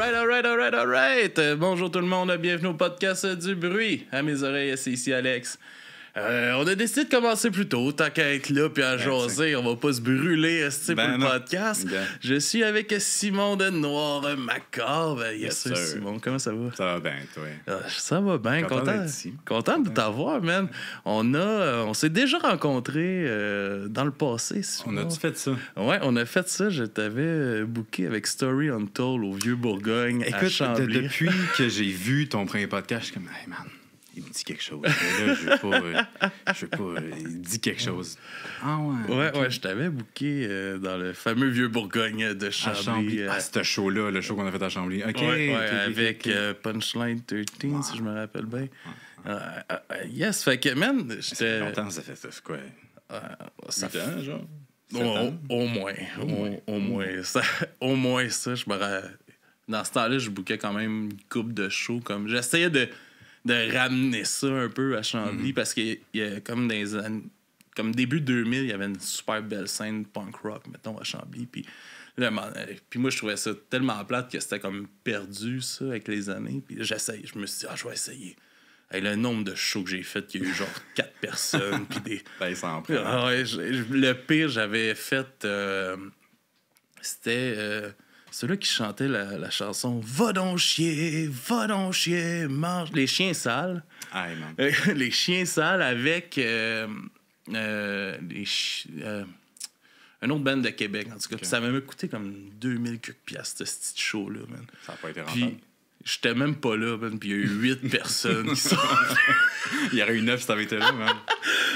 Alright. Bonjour tout le monde, bienvenue au podcast du bruit. À mes oreilles, c'est ici Alex. On a décidé de commencer plus tôt, tant qu'à être là puis à jaser, on va pas se brûler pour le podcast. Okay. Je suis avec Simon de Noir Macabre. Yes, sir. Simon, comment ça va? Ça va bien, toi? Ça va bien, content de t'avoir, man. On s'est déjà rencontrés dans le passé. On a-tu fait ça? Ouais, on a fait ça. Je t'avais booké avec Story Untold au Vieux-Bourgogne. Écoute, à Chambly. Depuis que j'ai vu ton premier podcast, je suis comme, hey man, il me dit quelque chose. Mais là, je veux pas. Il dit quelque chose. Ah ouais. Ouais, okay. Ouais, je t'avais booké dans le fameux Vieux-Bourgogne de Chambly. C'était show-là, le show qu'on a fait à Chambly. OK. Ouais, avec Punchline 13, si je me rappelle bien. Yes, fait que, man, j'étais. Ça fait longtemps, ça fait quoi? Ça fait 8 ans, genre? Au moins ça, je me rappelle. Dans ce temps-là, je bookais quand même une couple de shows. Comme j'essayais de ramener ça un peu à Chambly parce qu'il y a comme dans les années, comme début 2000, il y avait une super belle scène punk rock, mettons, à Chambly. Puis moi, je trouvais ça tellement plate que c'était comme perdu, ça, avec les années. Puis j'essaye. Je me suis dit, je vais essayer. Et le nombre de shows que j'ai fait, il y a eu genre 4 personnes. Puis des... Ben, ça en prend. Le pire, j'avais fait... c'était... celui qui chantait la chanson « Va donc chier, mange... » Les chiens sales. Aïe, man. Les chiens sales avec un autre band de Québec, en tout cas. Okay. Ça m'a coûté comme 2000 piastres, ce petit show-là, man. Ça n'a pas été rentable. J'étais même pas là, man, puis il y a eu 8 personnes qui sont... Il y aurait eu 9 si t'avais été là, man.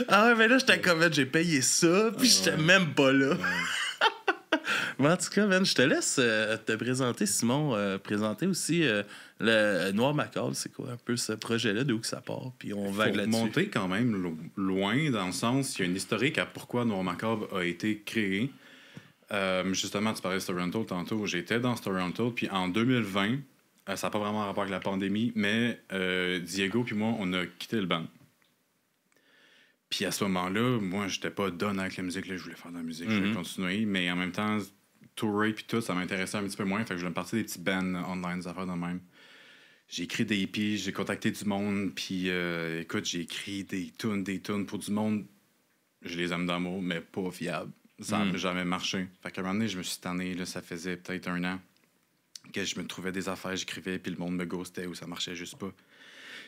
Ah ouais, mais là, j'étais comme, j'ai payé ça, puis j'étais même pas là. Mais en tout cas, man, je te laisse te présenter, Simon. Présenter aussi le Noir Macabre, c'est quoi un peu ce projet-là, d'où que ça part, puis on vague là-dessus. Monter quand même loin, dans le sens, il y a une historique à pourquoi Noir Macabre a été créé. Justement, tu parlais de Story Untold tantôt. J'étais dans Story Untold, puis en 2020, ça n'a pas vraiment rapport avec la pandémie, mais Diego puis moi, on a quitté le band. Puis à ce moment-là, moi, j'étais pas done avec la musique. Là, je voulais faire de la musique, je voulais continuer, mais en même temps, tourer puis tout, ça m'intéressait un petit peu moins. Fait que je voulais me partir des petits bands online, des affaires de même. J'ai écrit des EP, j'ai contacté du monde, puis écoute, j'ai écrit des tunes pour du monde. Je les aime d'amour, mais pas fiables. Ça n'a jamais marché. Fait qu'à un moment donné, je me suis tanné, là, ça faisait peut-être 1 an que je me trouvais des affaires, j'écrivais, puis le monde me ghostait ou ça marchait juste pas.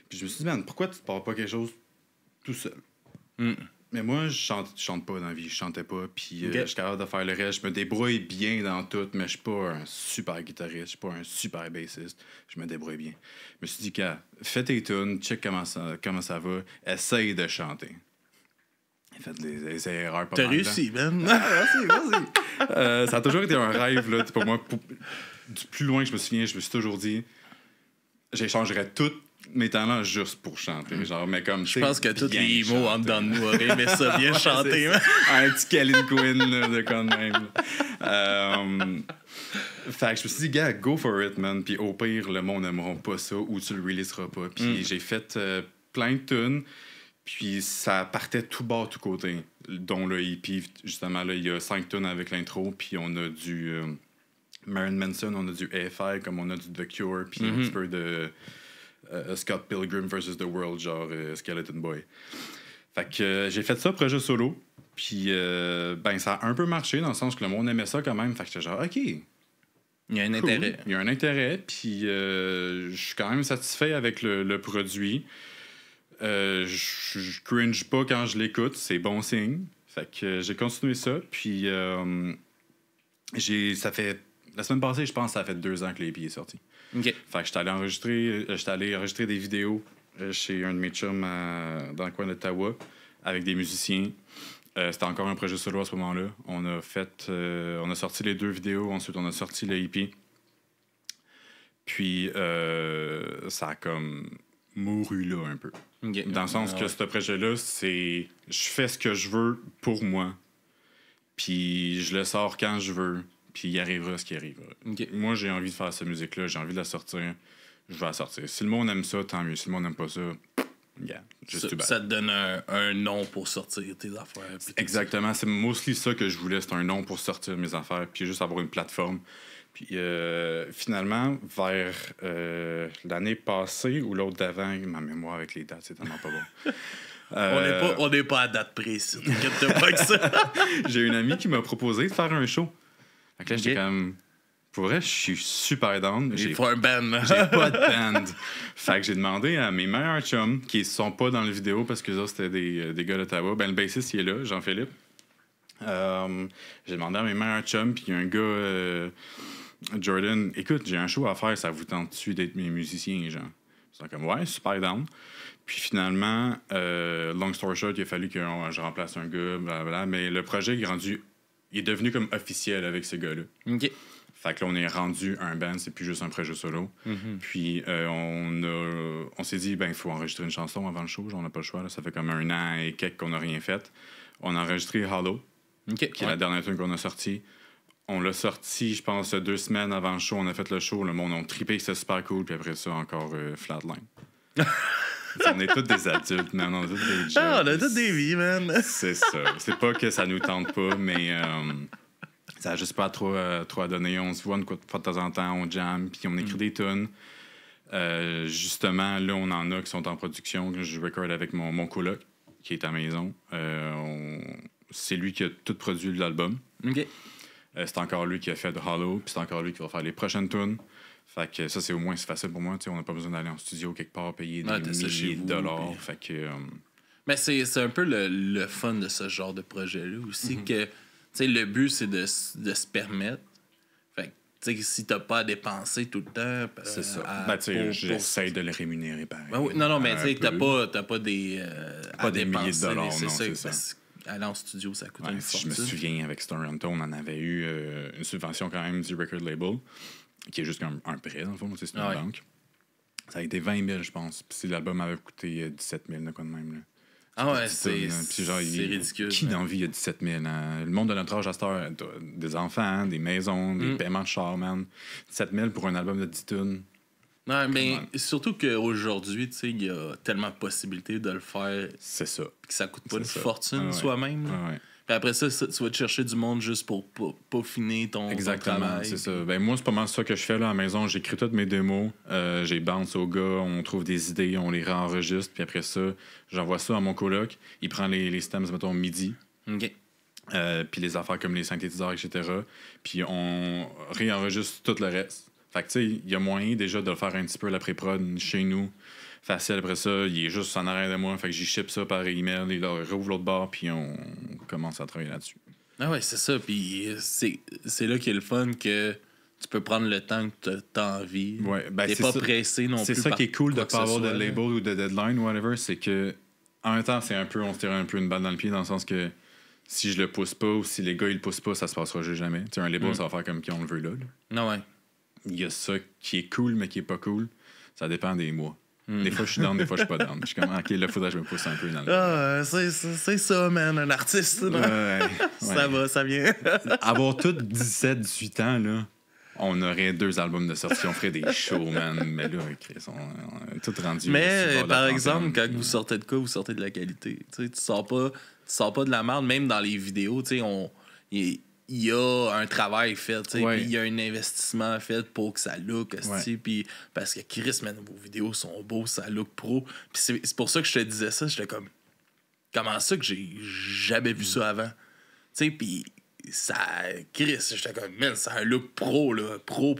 Puis je me suis dit, man, pourquoi tu te pars pas quelque chose tout seul? Mais moi, je chante pas dans la vie, je chantais pas, puis je suis capable de faire le reste. Je me débrouille bien dans tout, mais je suis pas un super guitariste, je suis pas un super bassiste, je me débrouille bien. Je me suis dit, fais tes tunes, check comment ça va, essaye de chanter. Faites des erreurs pas mal. T'as réussi, man. Vas-y. Ça a toujours été un rêve, là, pour moi. Du plus loin que je me souviens, je me suis toujours dit, j'échangerais tous mes talents juste pour chanter. Genre, mais comme, je pense que tous les mots en dedans de nous auraient aimé ça bien chanter. Un petit Kellen Quinn, là, de quand même. Fait que je me suis dit, go for it, man. Puis au pire, le monde n'aimera pas ça ou tu le releaseras pas. Puis j'ai fait plein de tunes. Puis ça partait tout bas, tout côté. Dont le EP, justement, là, il y a 5 tunes avec l'intro. Puis on a du Marilyn Manson, on a du AFI, comme on a du The Cure. Puis un petit peu de Scott Pilgrim vs. The World, genre Skeleton Boy. Fait que j'ai fait ça, projet solo. Puis ça a un peu marché, dans le sens que le monde aimait ça quand même. Fait que j'étais genre, OK. Il y a un intérêt. Il y a un intérêt. Puis je suis quand même satisfait avec le produit. Je cringe pas quand je l'écoute, c'est bon signe. Fait que j'ai continué ça, puis ça fait la semaine passée, je pense que ça fait 2 ans que l'EP est sorti. Okay. Fait que j'étais allé enregistrer des vidéos chez un de mes chums dans le coin d'Ottawa avec des musiciens. C'était encore un projet solo à ce moment-là. On a sorti les 2 vidéos, ensuite on a sorti le EP. Puis ça a comme mouru là un peu. Okay. Dans le sens que ce projet-là, c'est... Je fais ce que je veux pour moi. Puis je le sors quand je veux. Puis il arrivera ce qui arrivera. Okay. Moi, j'ai envie de faire cette musique-là. J'ai envie de la sortir. Je vais la sortir. Si le monde aime ça, tant mieux. Si le monde n'aime pas ça, ça te donne un nom pour sortir tes affaires. Exactement. C'est mostly ça que je voulais. C'est un nom pour sortir mes affaires. Puis juste avoir une plateforme. Puis finalement, vers l'année passée ou l'autre d'avant, ma mémoire avec les dates, c'est tellement pas bon. On n'est pas à date précise. T'inquiète pas que ça. J'ai une amie qui m'a proposé de faire un show. Fait que là, j'étais Ok. comme... Pour vrai, je suis super down. Il faut un band. J'ai pas de band. Fait que j'ai demandé à mes meilleurs chums, qui sont pas dans la vidéo parce que ça, c'était des gars d'Ottawa. Ben, le bassiste, il est là, Jean-Philippe. J'ai demandé à mes meilleurs chums, puis un gars, Jordan, écoute, j'ai un show à faire, ça vous tente-tu d'être mes musiciens, genre? Ils sont comme, ouais, super down. Puis finalement, long story short, il a fallu que je remplace un gars, blablabla, mais le projet il est devenu comme officiel avec ce gars-là. OK. Fait que là, on est rendu un band, c'est plus juste un projet solo. Puis on s'est dit, ben il faut enregistrer une chanson avant le show, genre, on n'a pas le choix. Là. Ça fait comme 1 an et quelques qu'on n'a rien fait. On a enregistré Hollow, OK. qui est la dernière tune qu'on a sortie. On l'a sorti, je pense, 2 semaines avant le show. On a fait le show, le monde a trippé, c'était super cool. Puis après ça, encore Flatline. On est tous des adultes, man. On a tous des jobs. Ah, on a toutes des vies, man. C'est ça. C'est pas que ça nous tente pas, mais ça n'a juste pas trop à donner. On se voit une fois de temps en temps, on jam, puis on écrit des tunes. Justement, là, on en a qui sont en production. Je record avec mon coloc, qui est à la maison. C'est lui qui a tout produit l'album. OK. C'est encore lui qui a fait The Hollow, puis c'est encore lui qui va faire les prochaines tunes. Fait que ça, c'est au moins c'est facile pour moi. T'sais, on n'a pas besoin d'aller en studio quelque part, payer des milliers de dollars. Puis... Fait que... Mais c'est un peu le fun de ce genre de projet-là aussi, que tu sais, le but, c'est de se permettre. Fait que, tu sais, si t'as pas à dépenser tout le temps... c'est ça. Ben, tu sais, j'essaie de le rémunérer, pareil. Ben oui, non, mais tu sais, t'as pas des... pas des milliers de dollars, non, c'est ça. Aller en studio, ça coûte une Si je fortune. me souviens, avec Toronto, on en avait eu une subvention quand même du record label, qui est juste un prêt, dans le fond, c'est une banque. Ça a été 20 000, je pense. Puis si l'album avait coûté 17 000, de quoi de même. Là. Ah ouais, c'est ridicule. Qui dans la vie a 17 000? Hein? Le monde de notre âge à cette heure, des enfants, des maisons, des paiements de char, man. 17 000 pour un album de 10 tunes. Non, mais surtout qu'aujourd'hui, tu sais, il y a tellement de possibilités de le faire. C'est ça. Que ça coûte pas une fortune soi-même. Ouais. Puis après ça, tu vas te chercher du monde juste pour peaufiner ton travail. C'est ça. Ben, moi, c'est pas mal ça que je fais là, à la maison. J'écris toutes mes démos. J'ai bounce au gars. On trouve des idées. On les réenregistre. Puis après ça, j'envoie ça à mon coloc. Il prend les stems, mettons, midi. OK. Puis les affaires comme les synthétiseurs, etc. Puis on réenregistre tout le reste. Fait que, tu sais, il y a moyen déjà de le faire un petit peu la pré-prod chez nous. Facile, après ça, il est juste en arrière de moi. Fait que j'y ship ça par email. Il rouvre l'autre barre, puis on commence à travailler là-dessus. Ah ouais, c'est ça. Puis c'est là qu'il y a le fun que tu peux prendre le temps que tu as envie. Ouais, ben t'es pas pressé non plus. C'est ça qui est cool de pas pas avoir de label ou de deadline ou whatever. C'est que, en même temps, on se tire un peu une balle dans le pied dans le sens que si je le pousse pas ou si les gars ils le poussent pas, ça se passera jamais. Tu sais, un label, ça va faire comme qui on le veut là. Non, ouais. Il y a ça qui est cool, mais qui est pas cool. Ça dépend des mois. Des fois, je suis down, des fois, je suis pas down. Je suis comme, OK, là, faudrait que je me pousse un peu dans le... Ah, c'est ça, man, un artiste. Ça va, ça vient. Avoir tous 17, 18 ans, là, on aurait 2 albums de sortie, on ferait des shows, man. Mais là, Chris, on est tout rendu... Mais, par exemple, quand vous sortez de quoi, vous sortez de la qualité. Tu sors pas de la merde, même dans les vidéos, tu sais, il y a un travail fait, puis il y a un investissement fait pour que ça look, puis parce que Chris, man, vos vidéos sont beaux, ça look pro. Puis c'est pour ça que je te disais ça, j'étais comme, comment ça que j'ai jamais vu ça avant? Tu sais, puis ça, Chris, j'étais comme, man, c'est un look pro, là, pro,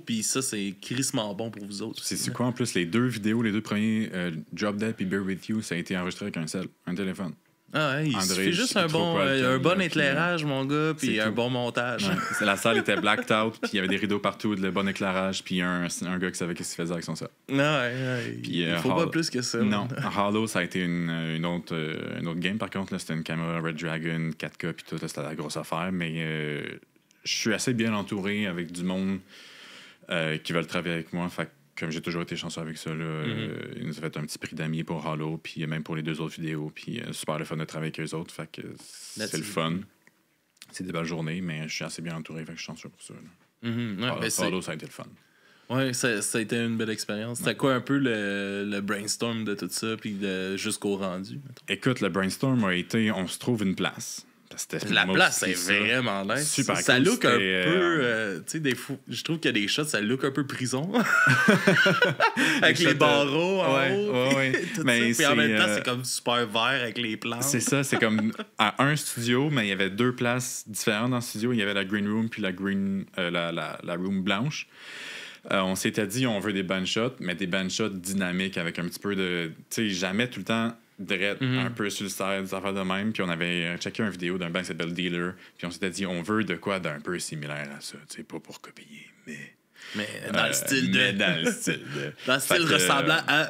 puis ça, c'est crissement bon pour vous autres. C'est quoi, en plus, les 2 vidéos, les 2 premiers, Drop Dead puis Bear With You, ça a été enregistré avec un téléphone. Ah ouais, il suffit juste un bon éclairage, mon gars, puis un bon montage. Ouais. La salle était blacked out, puis il y avait des rideaux partout, le bon éclairage, puis un gars qui savait ce qu'il faisait avec son set. Ouais. Il faut pas plus que ça. Non, Hollow, ça a été une autre game, par contre. Là, c'était une caméra Red Dragon, 4K, puis tout, là, c'était la grosse affaire. Mais je suis assez bien entouré avec du monde qui veulent travailler avec moi. Fait comme j'ai toujours été chanceux avec ça, là, il nous a fait un petit prix d'amis pour Hollow, puis même pour les 2 autres vidéos, puis super le fun de travailler avec eux autres, fait que c'est le fun. C'est des belles journées, mais je suis assez bien entouré, fait que je suis chanceux pour ça. Hollow, ça a été le fun. Ouais, ça a été une belle expérience. C'était quoi un peu le brainstorm de tout ça, puis jusqu'au rendu? Écoute, le brainstorm a été, on se trouve une place. La place est vraiment nice. Super ça cool. Look un peu... tu sais, des fois, je trouve qu'il y a des shots, ça look un peu prison. Avec les barreaux en haut. Mais puis en même temps, c'est comme super vert avec les plantes. C'est ça, c'est comme à un studio, mais il y avait 2 places différentes dans le studio. Il y avait la green room puis la room blanche. On s'était dit, on veut des band shots, mais des band shots dynamiques avec un petit peu de... Tu sais, jamais tout le temps un peu sur le side, des affaires de même. Puis on avait checké une vidéo d'un band qui s'appelle Dealer. Puis on s'était dit, on veut de quoi d'un peu similaire à ça. Tu sais, pas pour copier, mais dans le style de... Mais dans le style de... Dans le style ressemblant à...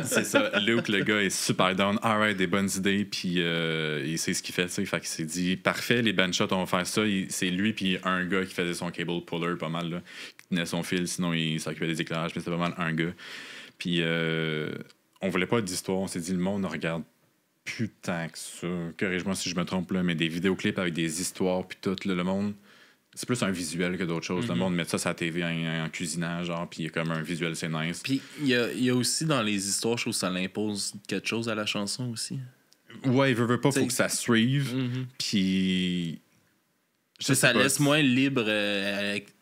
C'est ça. Luke, le gars, est super down. Alright, des bonnes idées. Puis il sait ce qu'il fait. Fait qu'il s'est dit, parfait, les band shots, on va faire ça. C'est lui puis un gars qui faisait son cable puller pas mal, là, qui tenait son fil. Sinon, il s'occupait des éclairages. Mais c'était pas mal un gars. Puis on voulait pas d'histoire. On s'est dit, le monde regarde plus tant que ça. Corrige-moi si je me trompe, là, mais des vidéoclips avec des histoires puis tout, là, le monde... C'est plus un visuel que d'autres choses. Le monde met ça sur la TV en cuisinage, genre, puis il y a comme un visuel, c'est nice. Puis il y a aussi dans les histoires, je trouve que ça l'impose quelque chose à la chanson aussi. Ouais, il veut pas, faut que ça suive. Puis... Ça laisse moins libre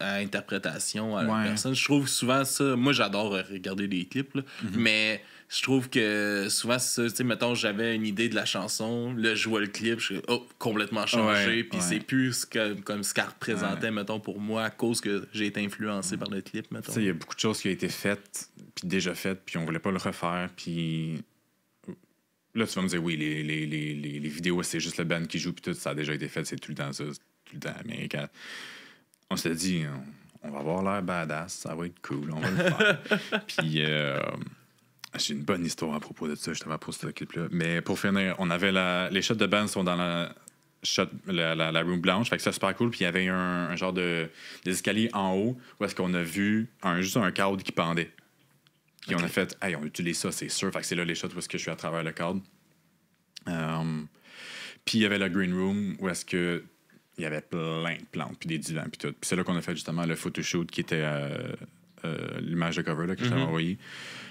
à interprétation à la personne. Je trouve souvent ça... Moi, j'adore regarder des clips, là, mais... Je trouve que souvent, c'est ça. Tu sais, mettons, j'avais une idée de la chanson, là, je vois le clip, je suis complètement changé, puis c'est plus comme ce qu'elle représentait, mettons, pour moi, à cause que j'ai été influencé par le clip, mettons. Tu sais, il y a beaucoup de choses qui ont été faites, puis déjà faites, puis on voulait pas le refaire, puis... Là, tu vas me dire, oui, les vidéos, c'est juste le band qui joue, puis tout, ça a déjà été fait, c'est tout le temps ça, c'est tout le temps américain. On s'est dit, on va avoir l'air badass, ça va être cool, on va le faire. Puis... j'ai une bonne histoire à propos de ça, je t'avais posté ce clip-là. Mais pour finir, on avait les shots de band sont dans la room blanche, fait que ça, c'est super cool. Puis il y avait un genre des escaliers en haut où est-ce qu'on a vu juste un cadre qui pendait. Puis on a fait, hey, on utilise ça, c'est sûr. Fait que c'est là les shots où est-ce que je suis à travers le cadre. Puis il y avait la green room où est-ce que il y avait plein de plantes, puis des divans, puis tout. Puis c'est là qu'on a fait justement le photoshoot qui était l'image de cover là, que je t'avais envoyé.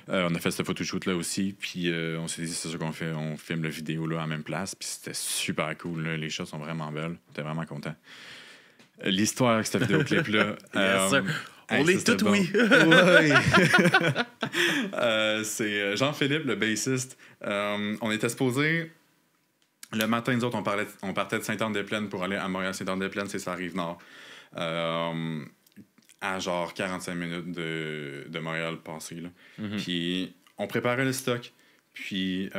On a fait ce photoshoot-là aussi, puis on s'est dit, c'est ça qu'on fait, on filme la vidéo là, à la même place, puis c'était super cool, là. Les shots sont vraiment belles, j'étais vraiment content. L'histoire avec cette vidéoclip-là... on est tous bon. oui! C'est Jean-Philippe, le bassiste. On était supposé... Le matin, nous autres, on partait de Sainte-Anne-des-Plaines pour aller à Montréal-Sainte-Anne-des-Plaines, c'est ça arrive nord. À genre 45 minutes de Montréal passé. Là. Puis on préparait le stock. Puis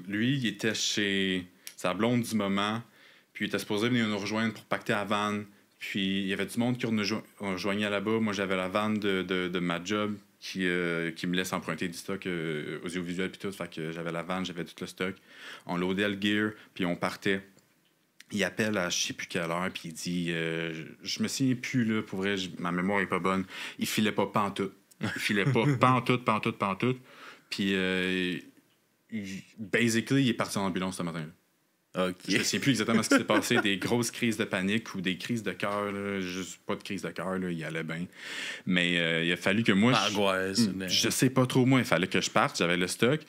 lui, il était chez sa blonde du moment. Puis il était supposé venir nous rejoindre pour pacter la vanne. Puis il y avait du monde qui nous rejoignait là-bas. Moi, j'avais la vanne de ma job qui me laisse emprunter du stock audiovisuel puis tout. Fait que j'avais la vanne, j'avais tout le stock. On loadait le gear, puis on partait. Il appelle à je sais plus quelle heure, puis il dit je me souviens plus, là, pour vrai, ma mémoire est pas bonne. Il filait pas pantoute. Il filait pas pantoute. Puis, basically, il est parti en ambulance ce matin-là. Okay. Je ne sais plus exactement ce qui s'est passé, des grosses crises de panique ou des crises de cœur. Juste pas de crise de cœur, il allait bien. Mais il a fallu que moi... Je sais pas trop, moi, il fallait que je parte, j'avais le stock.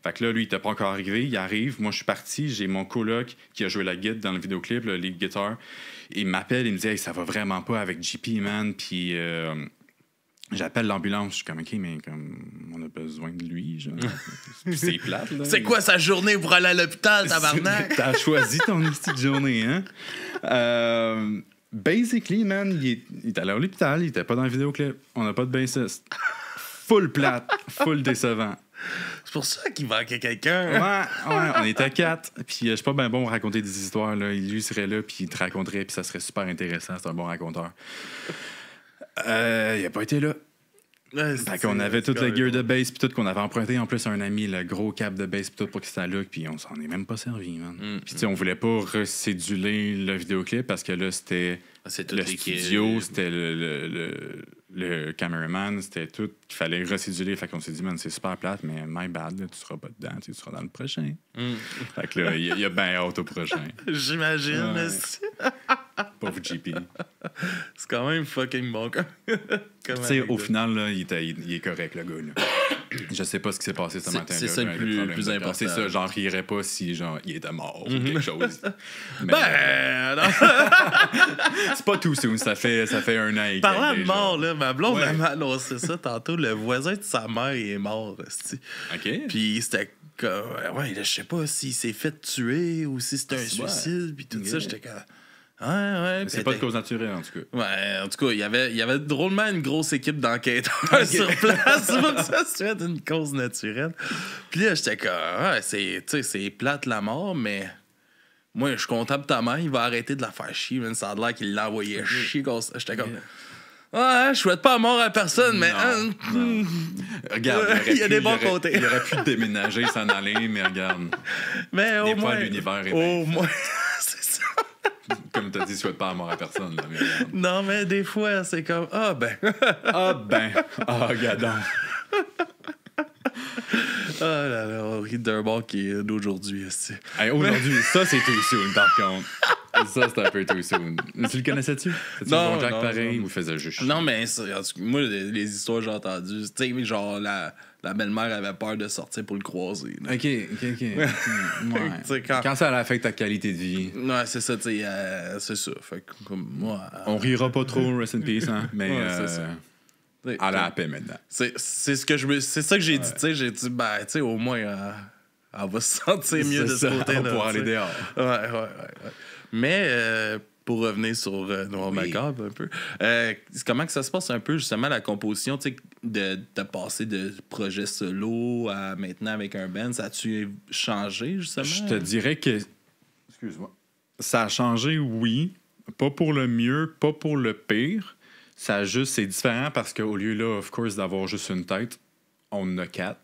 Fait que là, lui, il n'était pas encore arrivé, il arrive, moi, je suis parti, j'ai mon coloc qui a joué la guitare dans le vidéoclip, le lead guitar. Il m'appelle, il me dit « Hey, ça va vraiment pas avec JP, man. » Puis... j'appelle l'ambulance, je suis comme, OK, mais comme, on a besoin de lui, genre. C'est plate, là. C'est quoi sa journée pour aller à l'hôpital, tabarnak? T'as choisi ton petite journée, hein? Basically, man, il est allé à l'hôpital, il était pas dans le vidéoclip. On n'a pas de bassiste. Full plate, full décevant. C'est pour ça qu'il manquait quelqu'un. Ouais, on était 4. Puis je suis pas bien bon à raconter des histoires, là. Lui serait là, puis il te raconterait, puis ça serait super intéressant. C'est un bon raconteur. Il a pas été là. Fait qu'on avait toute la gear de bass puis tout qu'on avait emprunté en plus à un ami, le gros cap de bass puis tout pour que ça look, puis on s'en est même pas servi, man. Puis tu sais, on voulait pas recéduler le vidéoclip parce que là c'était le studio, c'était le cameraman, c'était tout qu'il fallait recéduler. Fait qu'on s'est dit, man, c'est super plate, mais my bad, là, tu seras pas dedans, tu seras dans le prochain. Fait que là, il y a bien hâte au prochain. J'imagine, mais pauvre JP. C'est quand même fucking bon. Tu sais, au final, là, il est correct, le gars. Là. Je sais pas ce qui s'est passé ce matin-là. C'est ça le plus important. C'est ça, j'en rierais pas si genre il était mort ou quelque chose. Mais, Ben, non. c'est pas tout soon, ça fait 1 an et Parlant de déjà. mort, là, ma blonde Ouais. m'a annoncé ça tantôt. Le voisin de sa mère est mort. Esti. OK. Puis c'était comme. Ouais, là, je sais pas s'il s'est fait tuer ou si c'était un Ouais. suicide. Puis tout Ok. ça, j'étais comme. Ouais. C'est pas de cause naturelle, en tout cas. Ouais, en tout cas, il y avait drôlement une grosse équipe d'enquêteurs sur place. C'est pour ça que c'est une cause naturelle. Puis là, j'étais comme, c'est plate la mort, mais moi, je suis content pour ta mère, il va arrêter de la faire chier. Man. Ça a l'air qu'il l'a envoyé chier comme ça. J'étais comme, je souhaite pas mort à personne, mais. Non. Regarde, Il y a des bons côtés. Il aurait pu déménager, s'en aller, mais regarde. Mais au Des fois, moins. l'univers est Au moins. C'est ça. Comme t'as dit, souhaite pas la mort à personne. Là, mais regarde. Non, mais des fois, c'est comme, Gadon. Ah là là, on rit d'un bord qui est d'aujourd'hui. Aussi. Hey, aujourd'hui, ça, c'est too soon, par contre. Ça, c'est un peu too soon. Tu le connaissais-tu? C'était-tu Non, bon Jack non, pareil non. ou faisait juste? Non, mais en tout cas, moi, les histoires que j'ai entendues, tu sais, genre, la belle-mère avait peur de sortir pour le croiser. Là. OK. Tu sais, Quand ça affecte ta qualité de vie. Ouais, c'est ça, tu sais, c'est ça. Fait que, comme moi. On rira pas trop, rest in peace, hein? Mais Ouais, c'est ça. à la paix maintenant. C'est ça que j'ai dit, tu sais. J'ai dit, ben, tu sais, au moins, elle va se sentir mieux de ce côté-là. On va pouvoir aller dehors. Ouais. Mais pour revenir sur Noir Macabre un peu, comment que ça se passe un peu justement la composition, tu sais, de passer de projet solo à maintenant avec un band, ça a-tu changé justement? Je te dirais que... Excuse-moi. Ça a changé, oui. Pas pour le mieux, pas pour le pire. C'est différent parce qu'au lieu, là, of course, d'avoir juste une tête, on en a 4.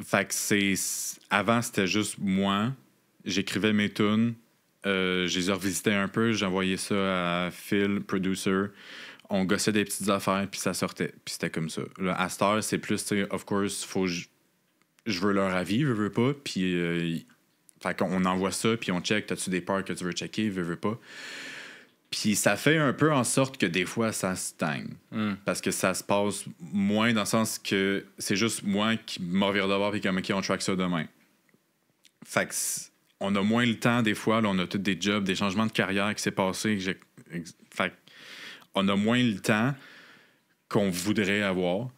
Fait que avant, c'était juste moi. J'écrivais mes tunes. Je les ai revisités un peu. J'envoyais ça à Phil, producer. On gossait des petites affaires, puis ça sortait. Puis c'était comme ça. Là, à cette heure, c'est plus, tu sais, of course, je veux leur avis, je veux pas. Puis, fait qu'on envoie ça, puis on check. T'as-tu des parts que tu veux checker, veux pas. Puis ça fait un peu en sorte que des fois, ça stagne. Parce que ça se passe moins dans le sens que c'est juste moi qui m'en vire de bord et comme, OK, on track ça demain. Fait que on a moins le temps des fois. Là, on a tous des jobs, des changements de carrière qui s'est passé. Fait on a moins le temps qu'on voudrait avoir.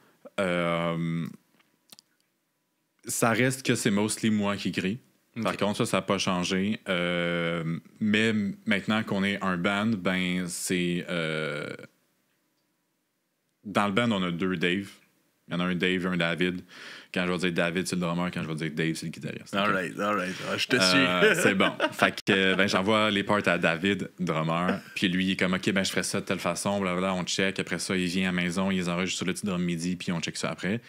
Ça reste que c'est mostly moi qui écris. Par contre, ça n'a pas changé. Mais maintenant qu'on est un band, ben c'est... Dans le band, on a 2 Dave. Il y en a un Dave et un David. Quand je vais dire David, c'est le drummer. Quand je vais dire Dave, c'est le guitariste. All right. Je te suis. C'est bon. Fait que j'envoie les parts à David, drummer. Puis lui, il est comme, OK, je ferai ça de telle façon. Blablabla, on check. Après ça, il vient à la maison, il les enregistre sur le petit drum MIDI, puis on check ça après.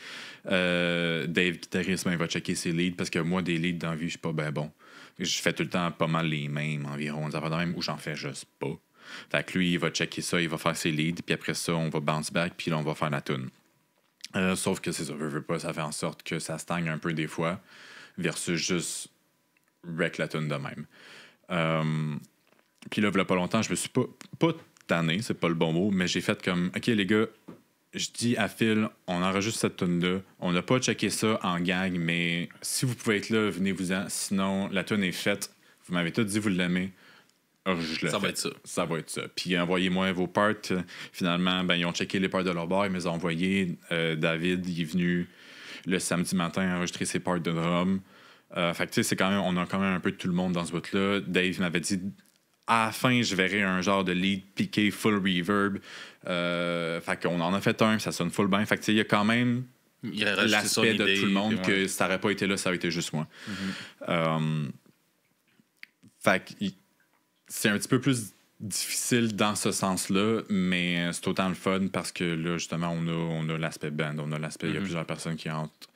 Dave, guitariste, il va checker ses leads parce que moi, des leads dans la vie, je suis pas ben bon. Je fais tout le temps pas mal les mêmes environ. Ça va de même où j'en fais juste pas. Fait que lui, il va checker ça, il va faire ses leads, puis après ça, on va bounce back, puis là, on va faire la tune. Sauf que c'est ça, veut pas, ça fait en sorte que ça stagne un peu des fois, versus juste wreck la tune de même. Puis là, il y a pas longtemps, je me suis pas tanné, c'est pas le bon mot, mais j'ai fait comme, OK, les gars, je dis à Phil, on enregistre cette tune-là, on n'a pas checké ça en gang, mais si vous pouvez être là, venez-vous-en, sinon, la tune est faite, vous m'avez tout dit, vous l'aimez. Ça va être ça. Ça va être ça. Puis envoyez-moi vos parts. Finalement, ils ont checké les parts de leur bar, ils me les ont envoyés. David, il est venu le samedi matin enregistrer ses parts de drum. Fait que tu sais, c'est quand même, on a quand même un peu de tout le monde dans ce bout-là. Dave m'avait dit, à la fin, je verrai un genre de lead piqué full reverb. Fait qu'on en a fait un, ça sonne full bien. Fait que tu sais, il y a quand même l'aspect de tout le monde que ça n'aurait pas été là, ça aurait été juste moi. Fait que c'est un petit peu plus difficile dans ce sens-là, mais c'est autant le fun parce que là, justement, on a l'aspect band, on a l'aspect, il y a plusieurs personnes qui entrent.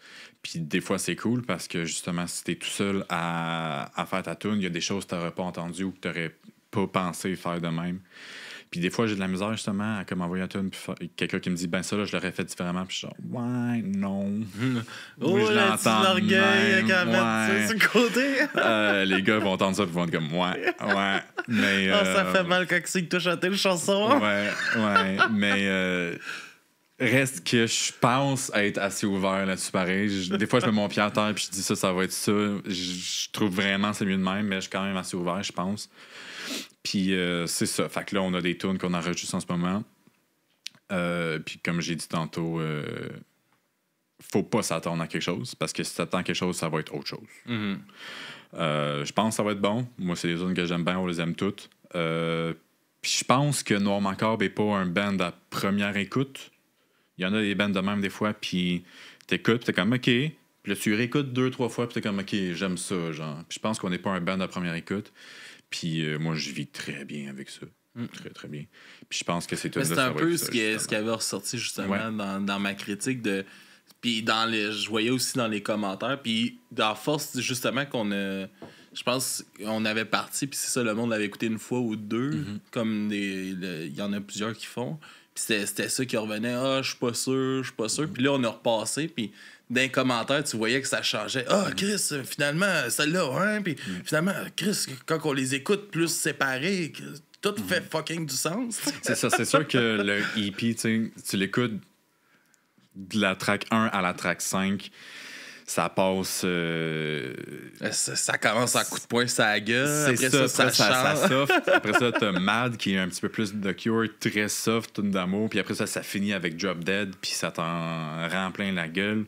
Puis des fois, c'est cool parce que justement, si t'es tout seul à faire ta tune, il y a des choses que t'aurais pas entendues ou que t'aurais pas pensé faire de même. Puis des fois, j'ai de la misère justement à comme envoyer un tune, puis quelqu'un qui me dit, ben ça, là, je l'aurais fait différemment, puis je suis genre, ouais, non. Oui, je l'entends. L'orgueil, quand même, sur le côté. Les gars vont entendre ça, puis vont être comme, ouais. Mais. Ça fait mal quand ils touchent à telle chanson. Ouais, mais. Reste que je pense être assez ouvert là-dessus pareil. Des fois, je mets mon pied à terre puis je dis ça va être ça. Je trouve vraiment c'est mieux de même, mais je suis quand même assez ouvert, je pense. Puis c'est ça. Fait que là, on a des tunes qu'on enregistre en ce moment. Puis comme j'ai dit tantôt, faut pas s'attendre à quelque chose, parce que si t'attends à quelque chose, ça va être autre chose. Mm-hmm. Je pense que ça va être bon. Moi, c'est des tunes que j'aime bien, on les aime toutes. Puis je pense que Noir Macabre n'est pas un band à première écoute. Il y en a des bands de même des fois, puis t'écoutes, puis t'es comme OK. Puis là, tu réécoutes 2-3 fois, puis t'es comme OK, j'aime ça, genre. Puis je pense qu'on n'est pas un band à première écoute. Puis moi, je vis très bien avec ça. Très, très bien. Puis je pense que c'est tout ça. C'est un peu ce qui avait ressorti justement dans ma critique de. Puis je voyais aussi dans les commentaires. Puis dans force, justement, je pense qu'on avait parti, puis c'est ça, le monde l'avait écouté une fois ou deux, comme il y en a plusieurs qui font. Puis c'était ça qui revenait. Je suis pas sûr. Puis là, on a repassé, puis dans les commentaires, tu voyais que ça changeait. Chris, finalement, celle-là, hein. Puis finalement, Chris, quand on les écoute plus séparés, tout fait fucking du sens. C'est ça, c'est sûr que le EP, tu l'écoutes de la track 1 à la track 5, ça passe. Ça commence en coup de poing, ça gueule. Après ça soft. Après ça, t'as Mad qui est un petit peu plus de Cure, très soft, tune d'amour. Puis après ça finit avec Drop Dead, puis ça t'en rend plein la gueule.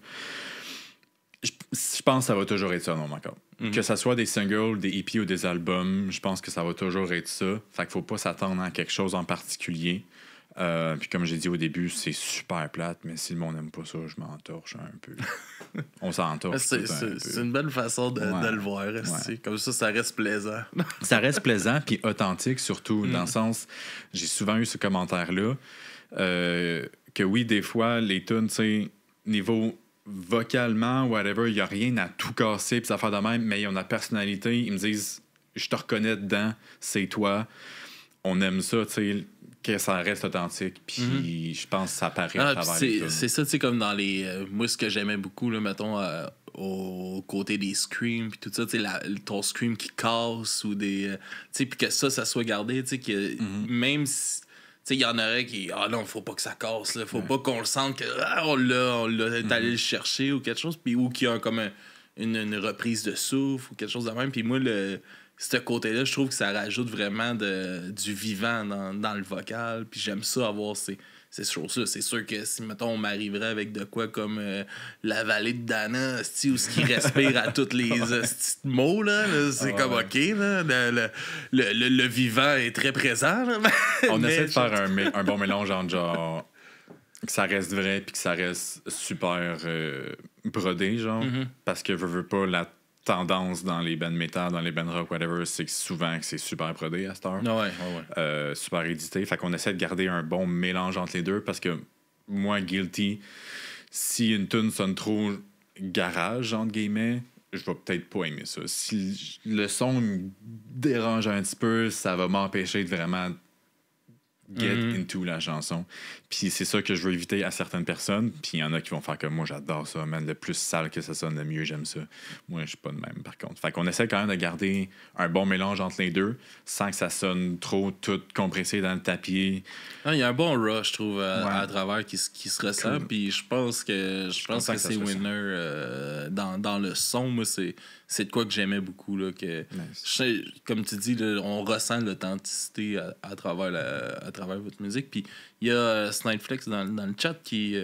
Je pense que ça va toujours être ça, non, encore. Que ça soit des singles, des EP ou des albums, je pense que ça va toujours être ça. Fait qu'il faut pas s'attendre à quelque chose en particulier. Puis comme j'ai dit au début, c'est super plate, mais si le monde n'aime pas ça, je m'entorche un peu. On s'entorche. C'est une bonne façon de le voir. Comme ça reste plaisant. Ça reste plaisant, puis authentique surtout, dans le sens, j'ai souvent eu ce commentaire-là, que oui, des fois, les tunes, tu sais, niveau vocalement, whatever, il n'y a rien à tout casser, puis ça fait de même, mais ils ont la personnalité, ils me disent, je te reconnais dedans, c'est toi, on aime ça, tu sais, que ça reste authentique, puis je pense que ça paraît à travers les tunes. C'est ça, tu sais, comme dans les... moi, ce que j'aimais beaucoup, là, mettons, au côté des screams, puis tout ça, tu sais, ton scream qui casse, ou des... tu sais, puis que ça soit gardé, tu sais, que même si... Tu sais, il y en aurait qui... non, faut pas que ça casse, là. Faut pas qu'on le sente que... on l'a allé le chercher ou quelque chose. Puis ou qu'il y a comme une reprise de souffle ou quelque chose de même. Puis moi, ce côté-là, je trouve que ça rajoute vraiment du vivant dans le vocal. Puis j'aime ça avoir ces choses-là. C'est sûr que si, mettons, on m'arriverait avec de quoi comme la vallée de Dana, ou ce qui respire à tous les mots, là, c'est comme OK, là, le vivant est très présent. Là, on essaie de faire un bon mélange entre genre que ça reste vrai puis que ça reste super brodé, genre, parce que veux pas la tendance dans les bands métal, dans les bands rock, whatever, c'est que souvent c'est super brodé à cette heure. Super édité. Fait qu'on essaie de garder un bon mélange entre les deux parce que moi, Guilty, si une tune sonne trop garage, entre guillemets, je vais peut-être pas aimer ça. Si le son me dérange un petit peu, ça va m'empêcher de vraiment get into la chanson. Puis c'est ça que je veux éviter à certaines personnes. Puis il y en a qui vont faire comme moi, j'adore ça, man. Le plus sale que ça sonne, le mieux j'aime ça. Moi, je suis pas de même, par contre. Fait qu'on essaie quand même de garder un bon mélange entre les deux, sans que ça sonne trop tout compressé dans le tapis. Il y a un bon rush, je trouve, à travers qui se ressent. Cool. Puis je pense que c'est winner dans le son. Moi, c'est de quoi que j'aimais beaucoup. Là, que comme tu dis, là, on ressent l'authenticité à travers votre musique. Puis il y a Snideflex dans le chat qui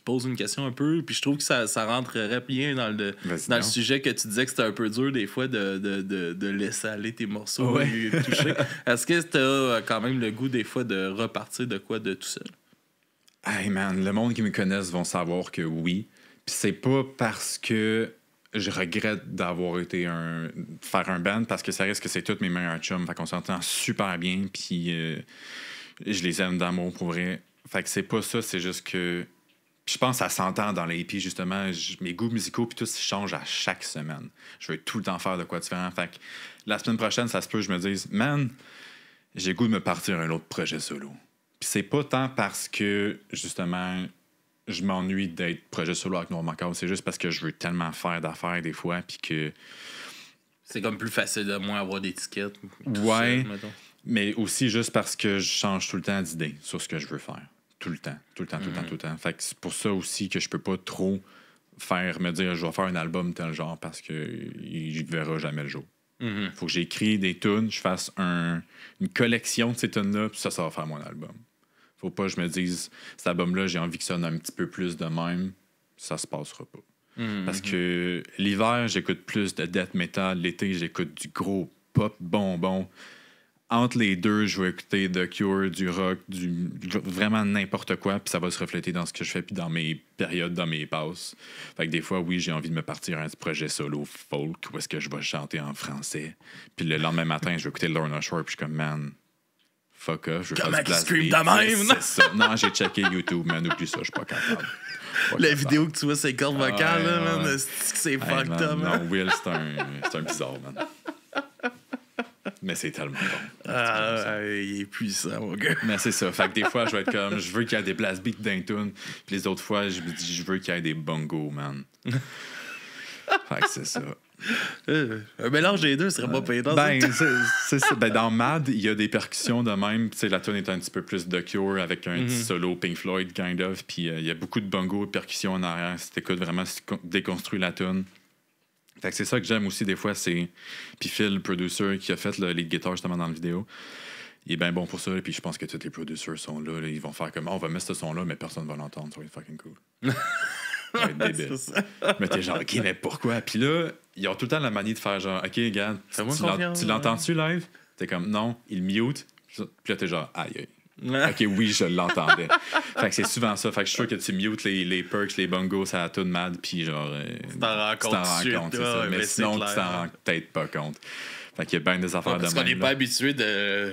pose une question un peu. Puis je trouve que ça rentrerait bien dans le sujet que tu disais que c'était un peu dur des fois de laisser aller tes morceaux et toucher. Est-ce que tu as quand même le goût des fois de repartir de quoi de tout seul? Hey man, le monde qui me connaisse vont savoir que oui. Puis c'est pas parce que je regrette d'avoir été faire un band, parce que ça reste que c'est tous mes meilleurs chums. Fait qu'on s'entend super bien, puis je les aime d'amour pour vrai. Fait que c'est pas ça, c'est juste que je pense que ça s'entend dans les EP, justement. Mes goûts musicaux puis tout changent à chaque semaine. Je veux tout le temps faire de quoi différent. Fait que la semaine prochaine, ça se peut, je me dise, man, j'ai le goût de me partir un autre projet solo. Puis c'est pas tant parce que, justement, je m'ennuie d'être projet solo avec Noir Macabre. C'est juste parce que je veux tellement faire d'affaires des fois, puis que... C'est comme plus facile de moins avoir d'étiquettes. Ouais, mais aussi juste parce que je change tout le temps d'idée sur ce que je veux faire. tout le temps. Tout le temps. Fait que c'est pour ça aussi que je peux pas trop me dire je vais faire un album tel genre parce que il verra jamais le jour. Faut que j'écris des tunes, je fasse une collection de ces tunes-là, puis ça va faire mon album. Faut pas que je me dise cet album-là, j'ai envie que ça sonne un petit peu plus de même, ça se passera pas. Parce que l'hiver, j'écoute plus de death metal, l'été, j'écoute du gros pop bonbon. Entre les deux, je vais écouter The Cure, du rock, vraiment n'importe quoi, puis ça va se refléter dans ce que je fais, puis dans mes périodes, dans mes passes. Fait que des fois, oui, j'ai envie de me partir à un petit projet solo folk où est-ce que je vais chanter en français. Puis le lendemain matin, je vais écouter Lorna Shore, puis je suis comme, man, fuck off, je veux comment faire du blast scream beat. de même? C'est ça. Non, j'ai checké YouTube, man, oublie ça, je suis pas capable. La vidéo que tu vois, c'est cordes vocales, là, man, ouais. c'est fucked up, man. Non, Will, c'est un bizarre, man. Mais c'est tellement bon. Il est puissant, mon gars. Mais c'est ça. Fait que des fois, je vais être comme, je veux qu'il y ait des blast beats d'un tune. Puis les autres fois, je me dis, je veux qu'il y ait des bongos, man. Fait que c'est ça. Un mélange des deux serait pas payé dans c'est ça. Ben, dans Mad, il y a des percussions de même. Tu sais, la tune est un petit peu plus The Cure avec un petit solo Pink Floyd, kind of. Puis il y a beaucoup de bongos et percussions en arrière. Si t'écoutes vraiment, déconstruis la tune. Fait que c'est ça que j'aime aussi des fois, c'est... Puis Phil, le producer, qui a fait les guitares justement dans la vidéo, il est bien bon pour ça, puis je pense que tous les producers sont là, ils vont faire comme, on va mettre ce son-là, mais personne va l'entendre, ça va être fucking cool. Ça va être débile. Mais t'es genre, OK, mais pourquoi? Puis là, ils ont tout le temps la manie de faire genre, OK, regarde, tu l'entends-tu live? T'es comme, non, il mute, puis là, t'es genre, aïe, aïe. OK, oui, je l'entendais. Fait que c'est souvent ça. Fait que je suis sûr que tu mutes les perks, les bongos, ça a tout de mad, puis genre. Tu t'en rends compte, c'est ça. Mais sinon, tu t'en rends peut-être pas compte. Fait qu'il y a bien des affaires de même. Parce qu'on n'est pas habitué de.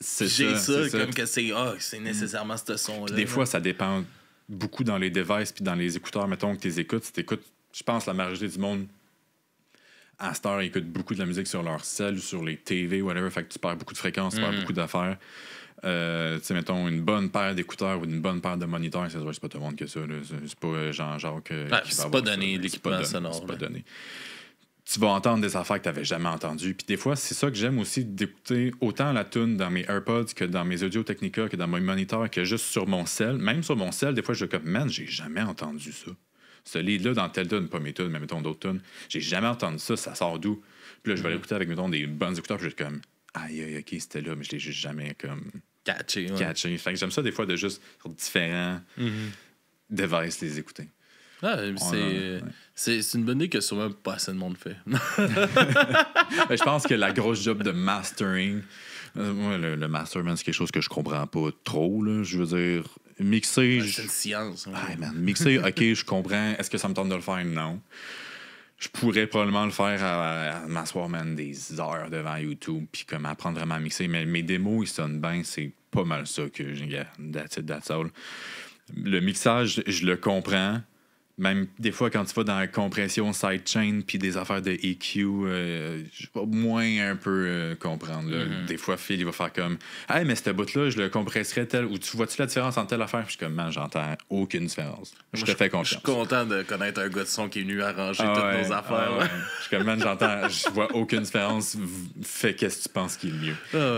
J'ai ça comme que c'est nécessairement ce son-là. Des fois, ça dépend beaucoup dans les devices, puis dans les écouteurs. Mettons que tu écoutes, si t'écoutes, je pense, la majorité du monde. À cette heure, ils écoutent beaucoup de la musique sur leur cell ou sur les TV, whatever. Fait que tu perds beaucoup de fréquences, tu perds beaucoup d'affaires. Tu sais, mettons, une bonne paire d'écouteurs ou une bonne paire de moniteurs, c'est pas tout le monde que ça. Là. C'est pas Jean-Jacques. C'est pas donné, l'équipement sonore. C'est pas donné. Tu vas entendre des affaires que tu n'avais jamais entendues. Puis des fois, c'est ça que j'aime aussi d'écouter autant la tune dans mes AirPods que dans mes Audio Technica, que dans mes moniteurs, que juste sur mon cell. Même sur mon cell, des fois, je suis comme, man, j'ai jamais entendu ça. Ce lead-là, dans telle tune, pas mes tunes, mais mettons d'autres tunes, j'ai jamais entendu ça, ça sort d'où? Puis là, je vais l'écouter avec, mettons, des bonnes écouteurs, puis je suis comme, aïe, ok, c'était là, mais je l'ai juste jamais comme. Catché. Fait que j'aime ça des fois de juste sur différents devices les écouter. C'est une bonne idée que sûrement pas assez de monde fait. Je pense que la grosse job de mastering, moi, le masterman, c'est quelque chose que je comprends pas trop. Là. Je veux dire, mixer. C'est une science. Mixer, ok, je comprends. Est-ce que ça me tente de le faire? Non. Je pourrais probablement le faire à m'asseoir, man, des heures devant YouTube, puis comme apprendre vraiment à mixer. Mais mes démos, ils sonnent bien, c'est pas mal ça que j'ai. That's all. Le mixage, je le comprends. Même des fois, quand tu vas dans la compression sidechain puis des affaires de EQ, je vais moins un peu comprendre. Des fois, Phil, il va faire comme « Hey, mais cette bout-là, je le compresserais tel... » Ou « Tu vois-tu la différence entre telle affaire? » Puis je suis comme « Man, j'entends aucune différence. Je te fais confiance. » Je suis content de connaître un gars de son qui est venu arranger toutes nos affaires. Je suis comme « Man, je vois aucune différence. Fais qu'est-ce que tu penses qui est le mieux. »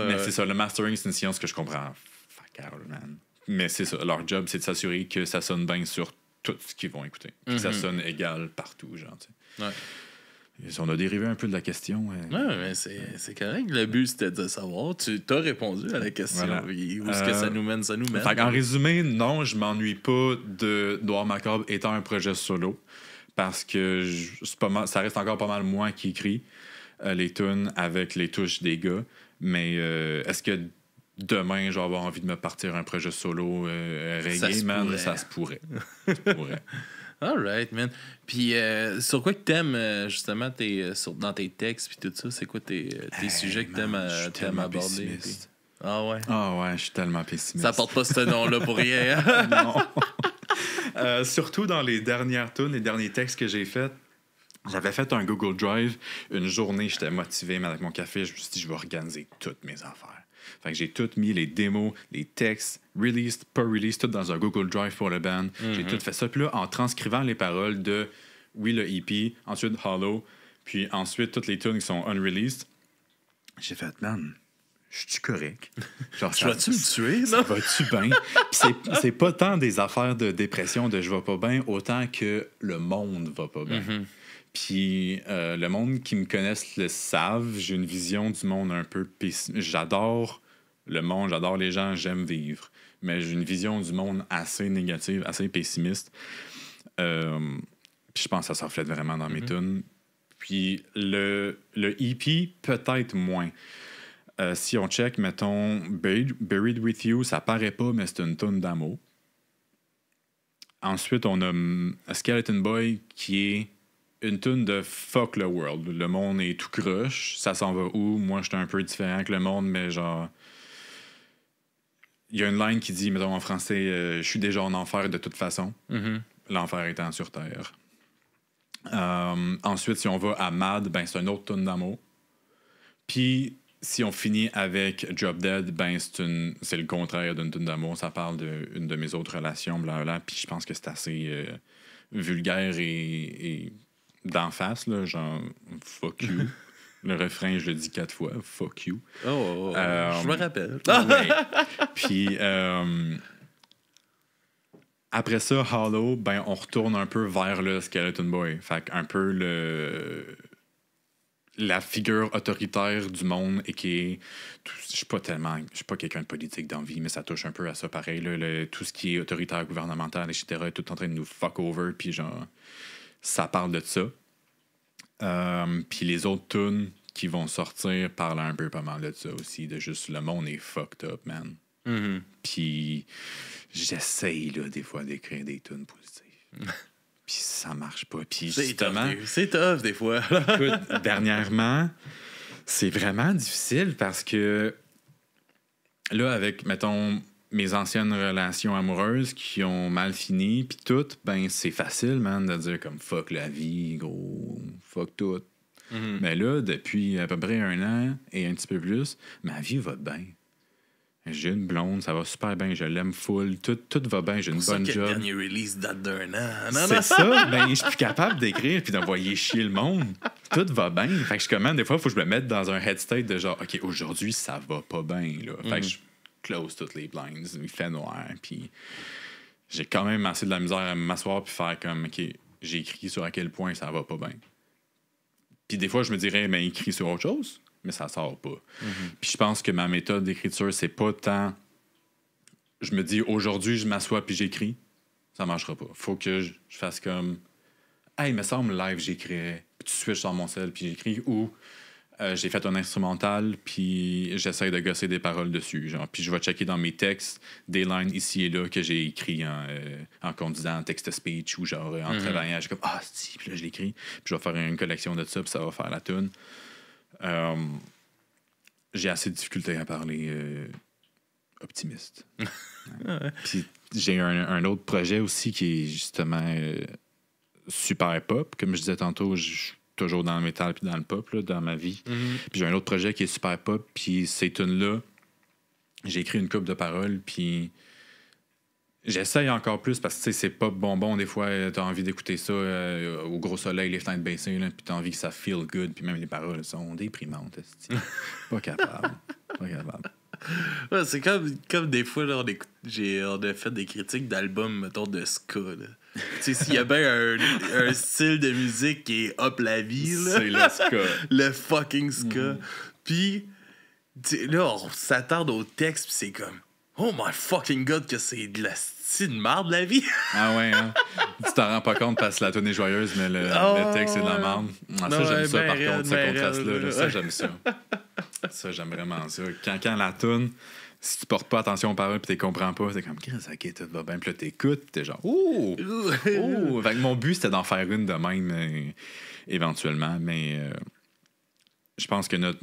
Mais c'est ça, le mastering, c'est une science que je comprends. Fuck out, man. Mais c'est ça, leur job, c'est de s'assurer que ça sonne bien sur tout ce qu'ils vont écouter. Que ça sonne égal partout, genre, tu sais. Ouais. On a dérivé un peu de la question. Ouais, mais c'est correct. Le but, c'était de savoir. Tu t'as répondu à la question. Voilà. Où est-ce que ça nous mène? Ça nous mène. En résumé, non, je m'ennuie pas de Noir Macabre étant un projet solo. Parce que ça reste encore pas mal moi qui écris les tunes avec les touches des gars. Mais est-ce que demain, je vais avoir envie de me partir un projet solo reggae, man? Ça se pourrait. Ça se pourrait. All right, man. Puis, sur quoi que t'aimes, justement, dans tes textes puis tout ça? C'est quoi tes sujets que t'aimes aborder? Puis... Ah ouais? Ah ouais, je suis tellement pessimiste. Ça porte pas ce nom-là pour rien. Non. Surtout dans les dernières tunes, les derniers textes que j'ai faits, j'avais fait un Google Drive. Une journée, j'étais motivé, mais avec mon café, je me suis dit, je vais organiser toutes mes affaires. Fait que j'ai tout mis, les démos, les textes, released, pas released, tout dans un Google Drive pour le band. J'ai tout fait ça. Puis là, en transcrivant les paroles de, oui, le EP, ensuite Hollow, puis ensuite toutes les tunes qui sont unreleased, j'ai fait, man, je suis correct. Genre, Tu vas-tu me tuer, ça non? va-tu bien? C'est pas tant des affaires de dépression de je vais pas bien, autant que le monde va pas bien. Puis le monde qui me connaissent le savent, j'ai une vision du monde un peu pessimiste. J'adore le monde, j'adore les gens, j'aime vivre. Mais j'ai une vision du monde assez négative, assez pessimiste. Puis je pense que ça se reflète vraiment dans mes tunes. Puis le EP, peut-être moins. Si on check, mettons, Buried With You, ça paraît pas, mais c'est une tune d'amour. Ensuite, on a Skeleton Boy, qui est une tune de fuck le world. Le monde est tout croche. Ça s'en va où? Moi, j'étais un peu différent que le monde, mais genre... Il y a une line qui dit, mettons en français, je suis déjà en enfer de toute façon. L'enfer étant sur Terre. Ensuite, si on va à Mad, ben, c'est une autre tune d'amour. Puis, si on finit avec Drop Dead, ben, c'est le contraire d'une tune d'amour. Ça parle d'une de mes autres relations, blablabla. Puis, je pense que c'est assez vulgaire et d'en face, là, genre, fuck you. Le refrain, je le dis 4 fois, fuck you. Je me rappelle. Ouais. Puis, après ça, Hollow, ben, on retourne un peu vers le Skeleton Boy. Fait un peu la figure autoritaire du monde et qui est... Je suis pas quelqu'un de politique dans la vie, mais ça touche un peu à ça pareil. Là, tout ce qui est autoritaire, gouvernemental, etc. est tout en train de nous fuck over. Puis genre, ça parle de ça. Puis les autres tunes qui vont sortir parlent un peu pas mal de ça aussi. De juste, le monde est fucked up, man. Puis... J'essaye, là, des fois, d'écrire des tunes positives. Puis ça marche pas. Puis justement... C'est tough, des fois. Écoute, dernièrement, c'est vraiment difficile parce que là, avec, mettons, mes anciennes relations amoureuses qui ont mal fini, puis tout, ben, c'est facile, man, de dire comme « fuck la vie, gros, fuck tout ». Mais là, depuis à peu près 1 an et un petit peu plus, ma vie va bien. J'ai une blonde, ça va super bien, je l'aime full, tout va bien, j'ai une bonne job. Le dernier release date d'1 an. C'est ça, ben, je suis plus capable d'écrire puis d'envoyer chier le monde. Tout va bien. Fait que je commande, des fois, il faut que je me mette dans un head state de genre, OK, aujourd'hui, ça va pas bien. Là. Fait que je close toutes les blinds, il fait noir. Puis j'ai quand même assez de la misère à m'asseoir puis faire comme, OK, j'ai écrit sur à quel point ça va pas bien. Puis des fois, je me dirais, mais écrit sur autre chose. Mais ça sort pas. Puis je pense que ma méthode d'écriture, c'est pas tant... Je me dis, aujourd'hui, je m'assois puis j'écris. Ça marchera pas. Faut que je fasse comme... Hey, il me semble, live, j'écrirais. Puis tout de suite, je sors mon sel puis j'écris. Ou j'ai fait un instrumental puis j'essaie de gosser des paroles dessus. Genre. Puis je vais checker dans mes textes des lines ici et là que j'ai écrit en conduisant en texte-speech ou genre en travaillant. Je suis comme, si, puis là, je l'écris. Puis je vais faire une collection de ça puis ça va faire la tune. J'ai assez de difficulté à parler optimiste. Puis j'ai un autre projet aussi qui est justement super pop. Comme je disais tantôt, je suis toujours dans le métal puis dans le pop là, dans ma vie. Puis j'ai un autre projet qui est super pop. Puis ces tunes-là, j'ai écrit une couple de paroles. Puis j'essaye encore plus parce que c'est pas bonbon. Des fois, t'as envie d'écouter ça au gros soleil, les fenêtres baissées, là, puis t'as envie que ça feel good, puis même les paroles sont déprimantes. Pas capable. Pas capable. Ouais, c'est comme des fois, là, on a fait des critiques d'albums, mettons, de ska. Tu sais, s'il y a bien un style de musique qui est up la vie, là, c'est le ska. Le fucking ska. Puis, là, on s'attarde au texte, puis c'est comme... Oh my fucking god, que c'est de la style de marde, la vie! Ah ouais, hein? Tu t'en rends pas compte parce que la tune est joyeuse, mais le texte, c'est de la marde. Ça, j'aime ça, par contre, ce contraste-là. Ça, j'aime ça. Ça, j'aime vraiment ça. Quand la tune, si tu portes pas attention aux paroles puis tu comprends pas, c'est comme, ok, tout va bien. Puis là, t'écoutes, puis t'es genre, ouh! Ouh! Fait que mon but, c'était d'en faire une de même, éventuellement. Mais je pense que notre...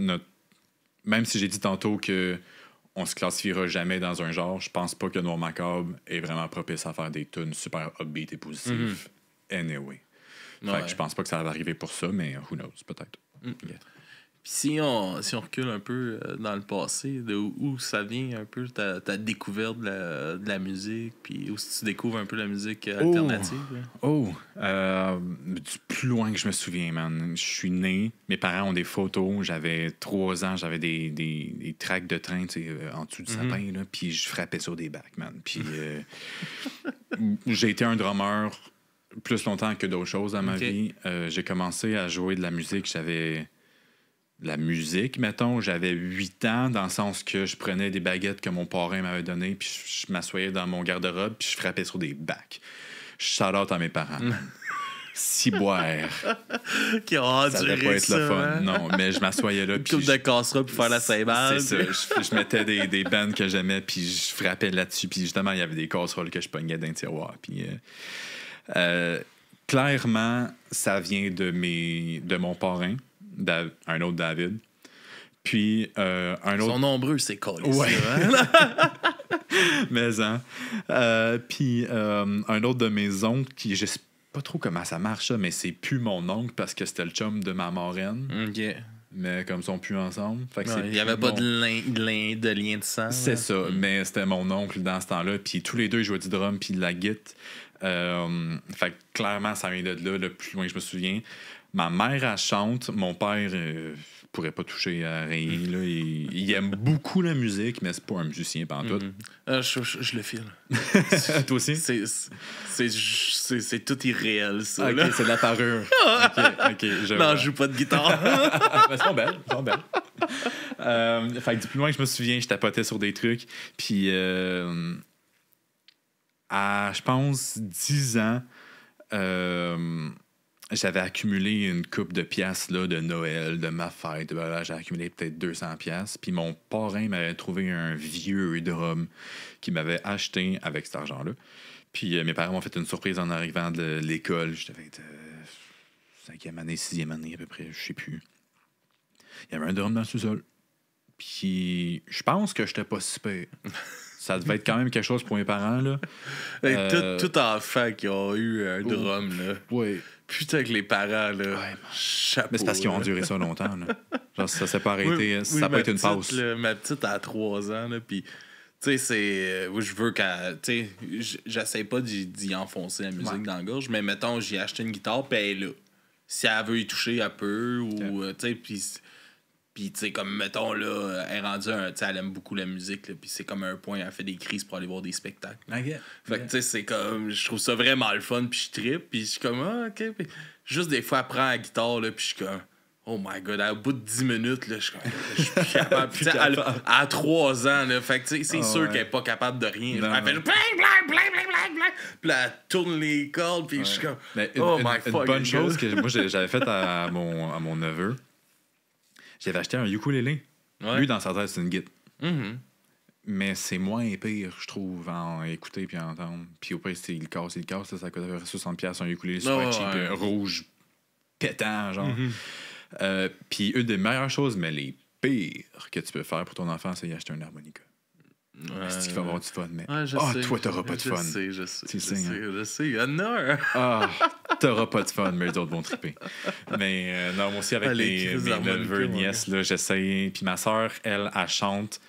Même si j'ai dit tantôt que on se classifiera jamais dans un genre, je pense pas que Noir Macabre est vraiment propice à faire des tunes super upbeat et positives. Anyway. Fait que je pense pas que ça va arriver pour ça, mais who knows, peut-être. Yeah. Puis si on recule un peu dans le passé, de où ça vient un peu ta découverte de la musique, puis où si tu découvres un peu la musique alternative? Du plus loin que je me souviens, man. Je suis né, mes parents ont des photos, j'avais 3 ans, j'avais des tracks de train en dessous du sapin, là, puis je frappais sur des bacs, man. Puis j'ai été un drummer plus longtemps que d'autres choses dans ma vie. J'ai commencé à jouer de la musique, j'avais 8 ans, dans le sens que je prenais des baguettes que mon parrain m'avait données, puis je m'assoyais dans mon garde-robe, puis je frappais sur des bacs. Shout-out à mes parents. Ciboire. Qui ont enduré ça devait pas être ça, le fun. hein? Non, mais je m'assoyais là. Une coupe de casserole pour faire la cymbale. C'est ça. Je mettais des bands que j'aimais, puis je frappais là-dessus. Puis justement, il y avait des casseroles que je pognais d'un tiroir. Puis clairement, ça vient de mon parrain, un autre David. Puis un autre. Ils sont nombreux, ces colis. Ouais. Hein? Mais hein. Puis un autre de mes oncles qui, je sais pas trop comment ça marche, mais c'est plus mon oncle parce que c'était le chum de ma marraine. OK. Mais comme ils sont plus ensemble. Fait que Il n'y avait pas de lien de sang. C'est là. ça, mais c'était mon oncle dans ce temps-là. Puis tous les deux, ils jouaient du drum puis de la guitare. Fait que clairement, ça vient de là, le plus loin que je me souviens. Ma mère, elle chante. Mon père pourrait pas toucher à rien. Là. Il aime beaucoup la musique, mais c'est pas un musicien pantoute. Je le file. Toi aussi? C'est tout irréel, ça. Ok, là. c'est de la parure. ok, je Non, vois. je joue pas de guitare. Mais elles sont belles. Fait que du plus loin que je me souviens, je tapotais sur des trucs. Puis à, je pense, 10 ans, j'avais accumulé une coupe de piastres là, de Noël, de ma fête. Voilà, j'ai accumulé peut-être 200 piastres. Puis mon parrain m'avait trouvé un vieux drum qu'il m'avait acheté avec cet argent-là. Puis mes parents m'ont fait une surprise en arrivant de l'école. Je devais être 5e année, 6e année à peu près, je sais plus. Il y avait un drum dans le sous-sol. Puis je pense que j'étais pas si pire. Ça devait être quand même quelque chose pour mes parents, là. Tout enfant qui a eu un drum, là. Oui. Putain que les parents, là. Chapeau. Mais c'est parce qu'ils ont là. enduré ça longtemps, là. Genre, ça s'est pas arrêté. Oui, ça n'a pas été une pause. Ma petite a 3 ans, là, puis... Tu sais, c'est... je veux qu'elle... Tu sais, j'essaie pas d'y enfoncer la musique dans la gorge, mais mettons, j'ai acheté une guitare, puis elle est là. Si elle veut y toucher, elle peut, ou... tu sais, puis, tu sais, comme, mettons, là, elle est rendue tu sais, elle aime beaucoup la musique, là, puis c'est comme un point, elle fait des crises pour aller voir des spectacles. Okay. Fait que, tu sais, c'est comme... Je trouve ça vraiment le fun, puis je trippe, puis je suis comme, OK. Puis juste des fois, elle prend la guitare, là, puis je suis comme... Oh my God, au bout de 10 minutes, là, je suis plus capable. Puis, à 3 ans, là, fait que, c'est sûr qu'elle n'est pas capable de rien. Elle fait bling, bling, bling, bling, bling, bling. Puis là, elle tourne les cordes, puis je suis comme, une bonne chose que moi, j'avais faite à mon neveu, j'avais acheté un ukulélé. Ouais. Lui, dans sa tête, c'est une guitare. Mm-hmm. Mais c'est moins pire, je trouve, en écouter puis entendre. Puis au pire, il casse, ça coûte à peu près 60$ un ukulélé super cheap, rouge, pétant, genre. Mm-hmm. Puis une des meilleures choses, mais les pires que tu peux faire pour ton enfant, c'est y acheter un harmonica. C'est qu'il va avoir du fun, mais toi, t'auras pas de fun. Je sais. Il y en a un. T'auras pas de fun, mais les autres vont triper. Mais non, moi aussi, avec mes neveux, nièces, là, j'essaye. Puis ma soeur, elle chante.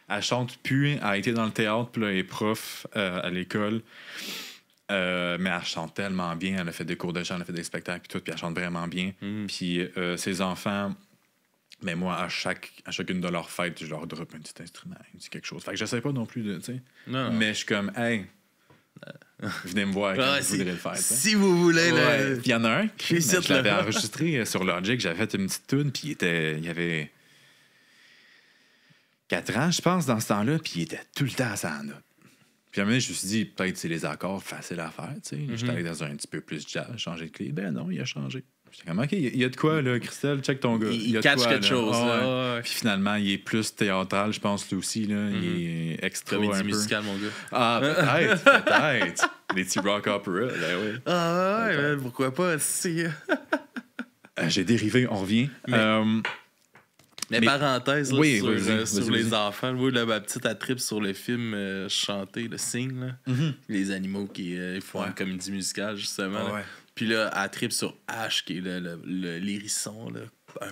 Elle chante plus. Elle a été dans le théâtre, puis là, elle est prof à l'école. Mais elle chante tellement bien. Elle a fait des cours de chant, elle a fait des spectacles, puis tout, puis elle chante vraiment bien. Puis ses enfants... Mais moi, à chacune de leurs fêtes, je leur drop un petit instrument, un petit quelque chose. Fait que j'essaie pas non plus de, tu sais. Mais je suis comme, hey, venez me voir quand vous voudrez le faire. Si vous voulez, là. Puis il y en a un, je l'avais enregistré sur Logic, j'avais fait une petite tune, puis il y avait 4 ans, je pense, dans ce temps-là, puis il était tout le temps à sa note. Puis à un moment donné, je me suis dit, peut-être c'est les accords faciles à faire, tu sais. J'étais allé dans un petit peu plus jazz, changer de clé. Ben non, il a changé. J'étais comme, OK, il y a de quoi, là, Christelle, check ton gars. Il cache quelque chose. Là. Puis finalement, il est plus théâtral, je pense, lui aussi. Là. Il est extra comédie musicale, mon gars. Ah, peut-être. Les petits rock opera, ben oui. Ah, ouais, pourquoi pas? J'ai dérivé, on revient. Mais parenthèse, là, sur les vas-y. enfants, moi, là, ma petite a trip sur le film chanté, le Sing, là. Les animaux qui font une comédie musicale, justement. Puis là, elle tripe sur Ash, qui est l'hérisson, là.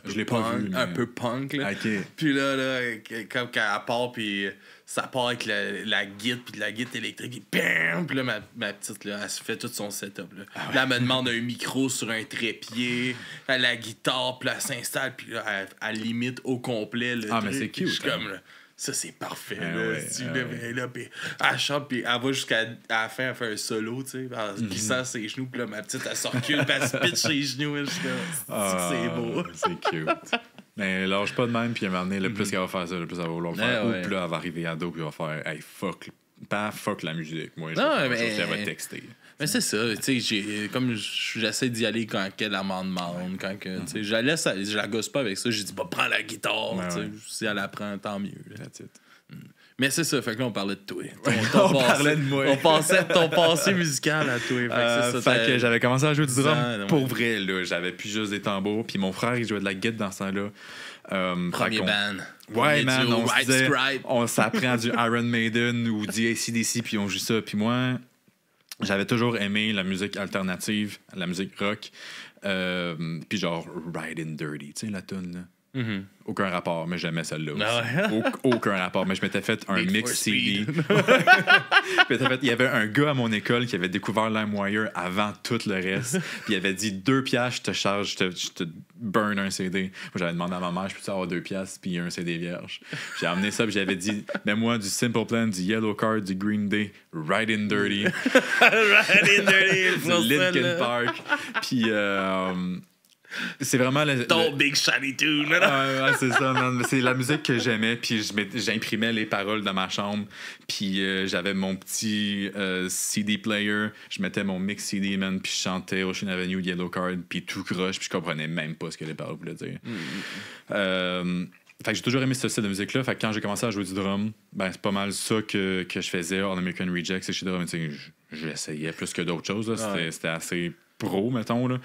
Je l'ai pas vu, mais... un peu punk, là. OK. Puis là, comme quand elle part, puis ça part avec la guitare, puis de la guitare électrique, puis bam! Puis là, ma petite, là, elle se fait tout son setup, là. Là, elle me demande un micro sur un trépied, la guitare, puis là, elle s'installe, puis là, elle limite au complet, le mais c'est cute, Je suis comme, là, ça, c'est parfait, là. ouais. Puis elle chante, puis elle va jusqu'à la fin, elle fait un solo, tu sais, en glissant ses genoux, puis là, ma petite, elle se recule, puis elle se pitche ses genoux, là, je suis comme, c'est beau. C'est cute. Mais lâche pas de même, puis à un moment donné, le plus qu'elle va faire ça, le plus elle va vouloir le faire. Ou plus elle va arriver à dos, puis elle va faire, hey, fuck la musique. Moi, elle va texter. Mais c'est ça, tu sais, comme j'essaie d'y aller quand elle m'en demande, quand que, tu sais, je la gosse pas avec ça, j'ai dit, bah, prends la guitare, tu sais, si elle la prend, tant mieux. Mais c'est ça, fait que là, on parlait de toi. On parlait de moi. On passait de ton passé musical à toi. Fait que j'avais commencé à jouer du drum. Pour vrai, là, j'avais plus juste des tambours, puis mon frère, il jouait de la guitare dans ce temps-là. Premier band. Ouais, man, duo, on se disait, on s'apprend du Iron Maiden ou du AC/DC, puis on joue ça. Puis moi, j'avais toujours aimé la musique alternative, la musique rock. Puis genre Riding Dirty, tu sais, la tune là. Mm-hmm. Aucun rapport, mais j'aimais celle-là aussi. Ah ouais? Aucun rapport, mais je m'étais fait un mix CD. Il y avait un gars à mon école qui avait découvert LimeWire avant tout le reste. Puis il avait dit 2 piastres, je te charge, je te burn un CD. Moi, j'avais demandé à ma mère, je peux avoir 2 piastres, puis un CD vierge. J'ai amené ça, puis j'avais dit, mets-moi du Simple Plan, du Yellow Card, du Green Day, Riding Dirty. Riding Dirty, du Linkin Park. Puis c'est vraiment ton Big Shiny Tune. Ouais, c'est ça, man. C'est la musique que j'aimais, puis j'imprimais les paroles dans ma chambre, puis j'avais mon petit CD player, je mettais mon mix CD, man, puis je chantais Ocean Avenue, Yellow Card, puis tout croche, puis je comprenais même pas ce que les paroles voulaient dire. Fait que j'ai toujours aimé ce style de musique-là. Fait que quand j'ai commencé à jouer du drum, ben c'est pas mal ça que je faisais, All American Rejects, etc. J'essayais plus que d'autres choses. C'était assez pro, mettons. Là.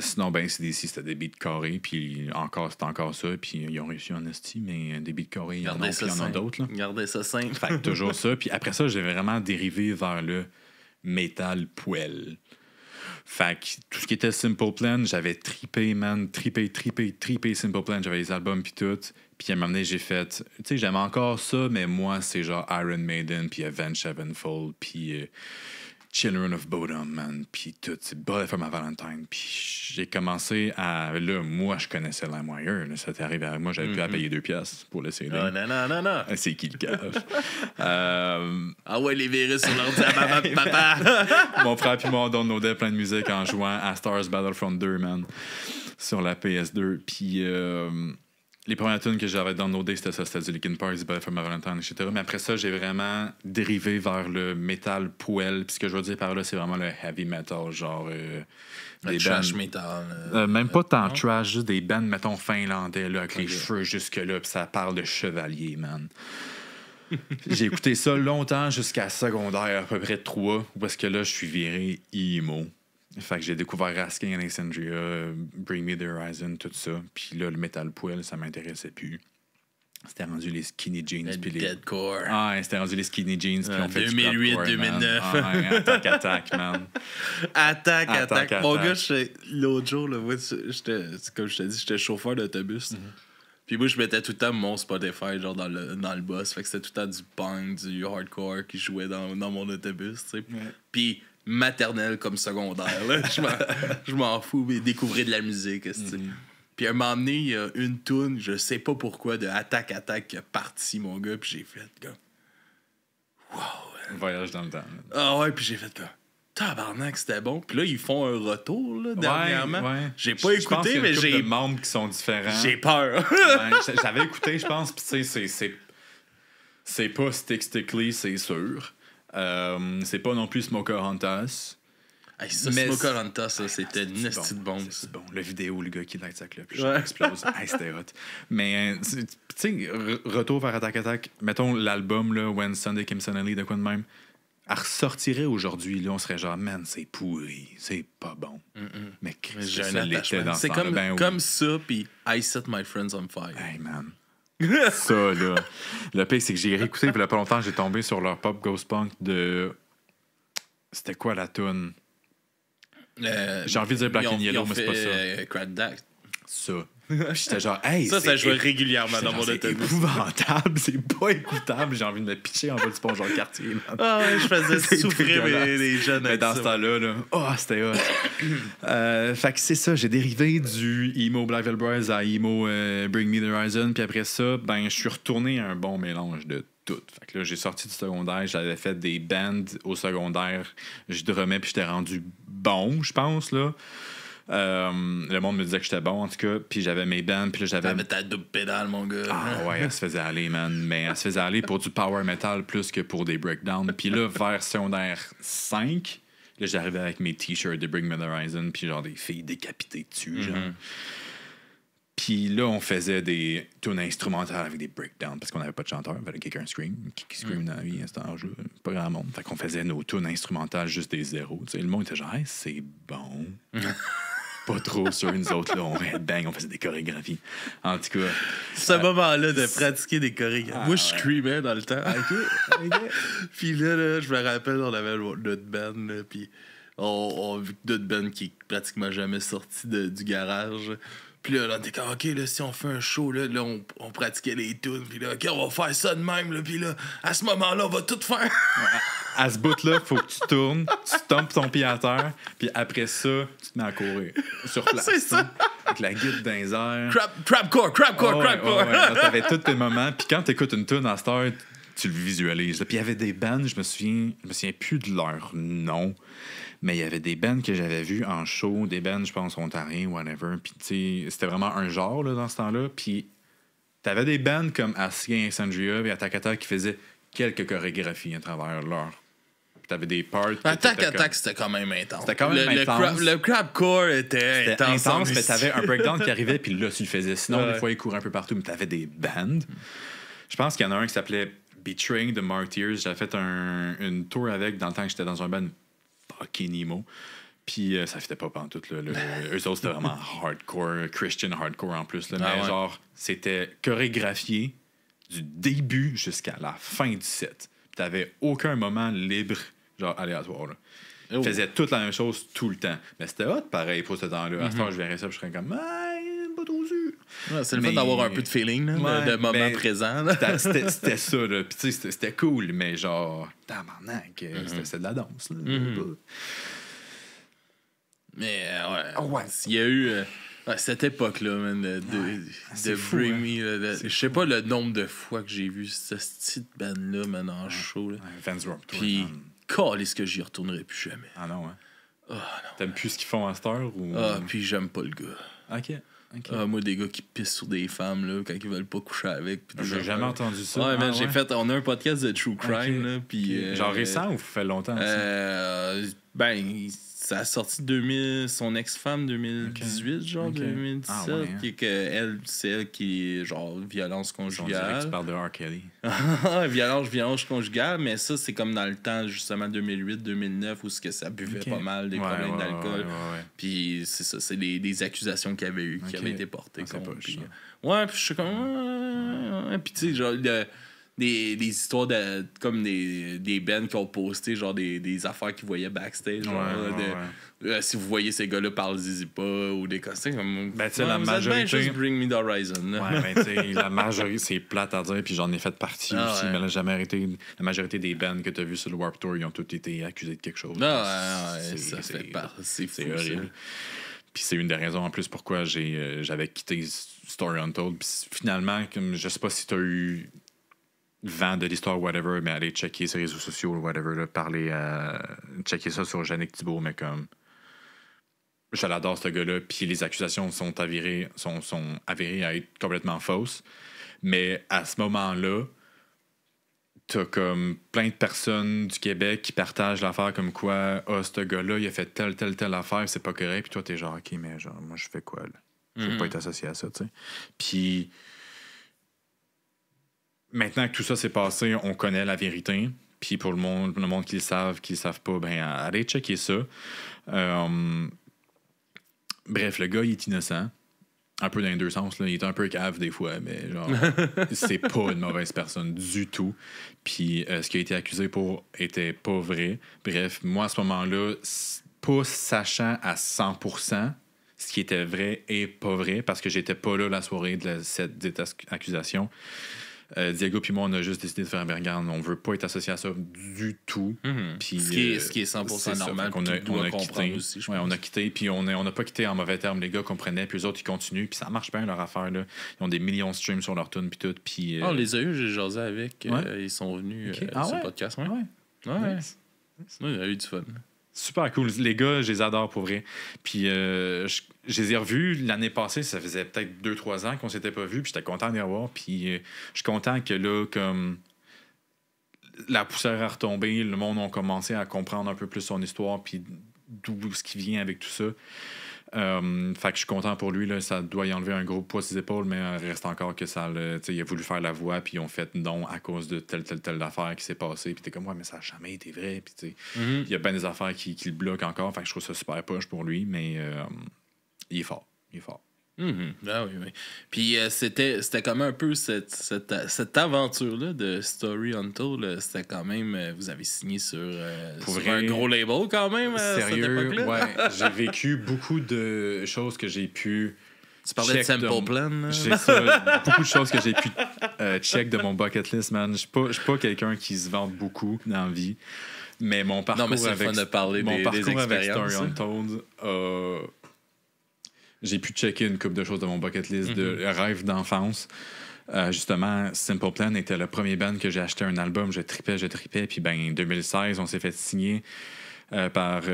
Sinon, ben, c'était des beats carrés, puis c'est encore ça, puis ils ont réussi en esti, mais des beats carrés, il y en a d'autres. Gardez ça simple. Fait que toujours ça. Puis après ça, j'ai vraiment dérivé vers le métal poêle. Fait que tout ce qui était Simple Plan, j'avais tripé, man. Tripé Simple Plan. J'avais les albums puis tout. Puis à un moment donné, j'ai fait... Tu sais, j'aime encore ça, mais moi, c'est genre Iron Maiden, puis Avenged Sevenfold, puis Children of Bodom, man. Puis tout, c'est Bullet for My Valentine. Puis j'ai commencé à... Là, moi, je connaissais LimeWire. Ça t'est arrivé avec moi, j'avais plus à payer 2 piastres pour le CD. Non. C'est qui le cache? Ah ouais, les virus sur l'ordi à maman pis papa. Mon frère puis moi, on downloadait plein de musique en jouant à Star Wars Battlefront 2, man, sur la PS2. Puis les premières tunes que j'avais downloadées, c'était ça, c'était du Linkin Park, du Bullet for My Valentine, etc. Mais après ça, j'ai vraiment dérivé vers le métal poêle. Puis ce que je veux dire par là, c'est vraiment le heavy metal, genre... le trash metal. Même pas tant trash, juste des bands, mettons, finlandais, là, avec les cheveux jusque-là, puis ça parle de chevalier, man. J'ai écouté ça longtemps jusqu'à secondaire, à peu près 3, parce que là, je suis viré emo. Fait que j'ai découvert Raskin and Alexandria, Bring Me the Horizon, tout ça. Puis là, le metal poil, ça m'intéressait plus. C'était rendu les skinny jeans. Puis les deadcore. Ah, c'était rendu les skinny jeans. Puis on fait 2008-2009. Attack, man. Attack. Mon gars, l'autre jour, là, comme je t'ai dit, j'étais chauffeur d'autobus. Puis moi, je mettais tout le temps mon Spotify genre dans le bus. Fait que c'était tout le temps du punk, du hardcore qui jouait dans mon autobus, tu sais. Puis maternelle comme secondaire, là. Je m'en fous, mais découvrir de la musique, Puis à un moment donné, il y a une toune, je sais pas pourquoi, de Attack qui est parti, mon gars, puis j'ai fait comme... Wow! Voyage dans le temps. Ah ouais, puis j'ai fait comme... Tabarnak, c'était bon. Puis là, ils font un retour, là, dernièrement. Ouais. J'ai pas écouté, mais j'ai... Il y a des membres qui sont différents. J'ai peur. J'avais écouté, je pense, puis tu sais, c'est pas Stickly, c'est sûr. C'est pas non plus Smoker Hunters. Hey, ça, Smoker Hunters, ça, c'était une esti de bombe. C'est bon. La vidéo, le gars qui light sa clope, explose. C'était hot. Mais, tu sais, retour vers Attack. Mettons l'album, là, When Sunday Came Suddenly, de quoi de même. Elle ressortirait aujourd'hui, là, on serait genre, man, c'est pourri, c'est pas bon. Mais j'ai un attachement. C'est comme ça, puis I Set My Friends on Fire. Hey, man. Ça, là. Le pire, c'est que j'ai réécouté, puis il y a pas longtemps, j'ai tombé sur leur pop ghost punk de... C'était quoi la toune? J'ai envie de dire Black and Yellow, mais c'est pas ça. Crack Dack. ça. Puis j'étais genre, hey, ça jouait régulièrement dans mon c'est autobus. épouvantable, c'est pas écoutable. J'ai envie de me pitcher en bas du pont Jean-Cartier. Ah ouais, je faisais souffrir les jeunes. Mais dans ce temps-là, c'était hot. Fait que c'est ça, j'ai dérivé du emo Black Veil Brides à emo Bring Me The Horizon. Puis après ça, ben, je suis retourné à un bon mélange de tout. Fait que là, j'ai sorti du secondaire, j'avais fait des bands au secondaire. Je drumais puis j'étais rendu bon, je pense, là. Le monde me disait que j'étais bon, en tout cas. Puis j'avais mes bands, puis là, j'avais... T'avais ta double pédale, mon gars. Ah ouais, elle se faisait aller, man. Mais elle se faisait aller pour du power metal plus que pour des breakdowns. Puis là, vers secondaire 5, là, j'arrivais avec mes t-shirts de Bring Me The Horizon, puis genre des filles décapitées dessus, genre. Puis là, on faisait des tunes instrumentales avec des breakdowns parce qu'on n'avait pas de chanteur. Il fallait quelqu'un scream. Qui scream dans la vie à cet âge-là? Pas grand monde. Fait qu'on faisait nos tunes instrumentales juste des zéros. T'sais, le monde était genre, hey, c'est bon. Pas trop sur nous autres, là. On headbang, on faisait des chorégraphies. En tout cas. Ce moment-là de pratiquer des chorégraphies. Moi, je screamais dans le temps. Puis là, je me rappelle, on avait notre band, là, puis on vu que notre band qui est pratiquement jamais sorti du garage. Puis là, on était comme, OK, là, si on fait un show, là on pratiquait les tunes. Puis là, OK, on va faire ça de même. Là, puis là, à ce moment-là, on va tout faire. À ce bout-là, faut que tu tournes, tu tombes ton pied à terre, puis après ça, tu te mets à courir sur place. C'est ça. Avec la guide dans les airs. Crapcore. T'avais tous tes moments. Puis quand t'écoutes une tune à cette heure, tu le visualises. Puis il y avait des bands, je me souviens plus de leur nom. Mais il y avait des bands que j'avais vues en show, des bands, je pense, ontariens, whatever. Puis, tu sais, c'était vraiment un genre là, dans ce temps-là. Puis, t'avais des bands comme Askia et Sandria et Attack Attack qui faisaient quelques chorégraphies à travers leur. T'avais des parts. Attack, c'était quand même intense. C'était quand même intense. Le crapcore était intense. Mais t'avais un breakdown qui arrivait, puis là, tu le faisais. Sinon, des fois, il courait un peu partout, mais t'avais des bands. Je pense qu'il y en a un qui s'appelait Betraying the Martyrs. J'avais fait une tour avec dans le temps que j'étais dans un band fucking emo. Puis ça fitait pas pantoute. Eux autres, c'était vraiment hardcore, Christian hardcore en plus. Là, mais genre, c'était chorégraphié du début jusqu'à la fin du set. Puis t'avais aucun moment libre, genre aléatoire. Là. Ils faisaient toute la même chose tout le temps. Mais c'était hot pareil pour ce temps-là. À ce temps, je verrais ça, puis je serais comme, pas trop sûr. Ouais, c'est le fait d'avoir un peu de feeling, là, de moment présent. C'était ça, là. Puis tu sais, c'était cool, mais genre, tabarnak, c'était de la danse. Là. Mais ouais. Il y a eu cette époque-là, man, de Bring Me. Je sais pas le nombre de fois que j'ai vu cette petite band-là, man, en show. Vans Warped Tour. Puis, calisse que j'y retournerai plus jamais. Ah non, hein? Oh, non. T'aimes plus ce qu'ils font à cette heure? Ou... puis j'aime pas le gars. OK. Moi, des gars qui pissent sur des femmes là, quand ils veulent pas coucher avec. J'ai jamais entendu ça. Ouais, man, on a un podcast de True Crime. Là, puis, genre récent ou fait longtemps? Ça a sorti son ex-femme 2018, genre 2017. Qui est elle, c'est elle qui est genre violence conjugale. On dirait que tu parles de R. Kelly. violence conjugale, mais ça, c'est comme dans le temps, justement, 2008-2009, où ça buvait pas mal, des problèmes d'alcool. Puis c'est ça, c'est des accusations qu'il y avait eu, qui avaient été portées contre. Puis je suis comme... Puis tu sais, genre... Des histoires comme des bands qui ont posté genre des affaires qu'ils voyaient backstage si vous voyez ces gars-là parlez-y pas ou des costumes comme la majorité juste Bring Me The Horizon la majorité c'est plate à dire puis j'en ai fait partie aussi mais la majorité des bands que tu as vu sur le Warped Tour ils ont tous été accusés de quelque chose c'est horrible puis c'est une des raisons en plus pourquoi j'avais quitté Story Untold puis finalement comme je sais pas si tu as eu vent de l'histoire, whatever, mais aller checker sur les réseaux sociaux, whatever, là, checker ça sur Yannick Thibault, mais comme je l'adore ce gars-là, puis les accusations sont avérées à être complètement fausses, mais à ce moment-là, t'as comme plein de personnes du Québec qui partagent l'affaire comme quoi, ce gars-là, il a fait telle affaire, c'est pas correct, puis toi, t'es genre, OK, mais genre, moi, je fais quoi, là? Je veux pas être associé à ça, tu sais. Puis maintenant que tout ça s'est passé, on connaît la vérité. Puis pour le monde qui le savent pas, ben allez checker ça. Bref, le gars, il est innocent. Un peu dans les deux sens. Là. Il est un peu cave des fois, mais genre, c'est pas une mauvaise personne du tout. Puis ce qui a été accusé pour était pas vrai. Bref, moi, à ce moment-là, pas sachant à 100%, ce qui était vrai et pas vrai, parce que j'étais pas là la soirée de cette dite accusation. Diego puis moi, on a juste décidé de faire regarde, on veut pas être associé à ça du tout. Puis, ce qui est 100% normal, on a comprendre quitté, aussi, je ouais, pense. on a quitté, puis on n'a pas quitté en mauvais termes. Les gars comprenaient, puis eux autres, ils continuent, puis ça marche bien leur affaire. Là. Ils ont des millions de streams sur leur tune, puis tout. Puis, on les a eu, j'ai jasé avec. Ouais. Ils sont venus Okay. sur le podcast. Ouais. Ouais. Nice. Ouais, il a eu du fun. Super cool. Les gars, je les adore pour vrai. Puis je les ai revus l'année passée. Ça faisait peut-être 2-3 ans qu'on s'était pas vus. Puis j'étais content d'y revoir. Puis je suis content que là, comme la poussière a retombé, le monde a commencé à comprendre un peu plus son histoire. Puis d'où ce qui vient avec tout ça. Fait que je suis content pour lui. Là, ça doit y enlever un gros poids ses épaules, mais il reste encore que ça. Il a voulu faire la voix, puis ils ont fait non à cause de telle affaire qui s'est passée. Puis t'es comme, ouais, mais ça n'a jamais été vrai. Puis il y a bien des affaires qui le bloquent encore. Fait que je trouve ça super poche pour lui, mais il est fort. Il est fort. Ah oui. Puis c'était comme un peu cette aventure-là de Story Untold. C'était quand même. Vous avez signé sur un gros label quand même. Sérieux, à cette époque-là. ouais. J'ai vécu beaucoup de choses que j'ai pu. Tu parlais de Simple Plan. J'ai ça, beaucoup de choses que j'ai pu check de mon bucket list, man. Je suis pas quelqu'un qui se vante beaucoup dans la vie. Mais mon parcours avec Story Untold j'ai pu checker une couple de choses de mon bucket list de rêve d'enfance. Justement, Simple Plan était le premier band que j'ai acheté un album. Je tripais. Puis en 2016, on s'est fait signer par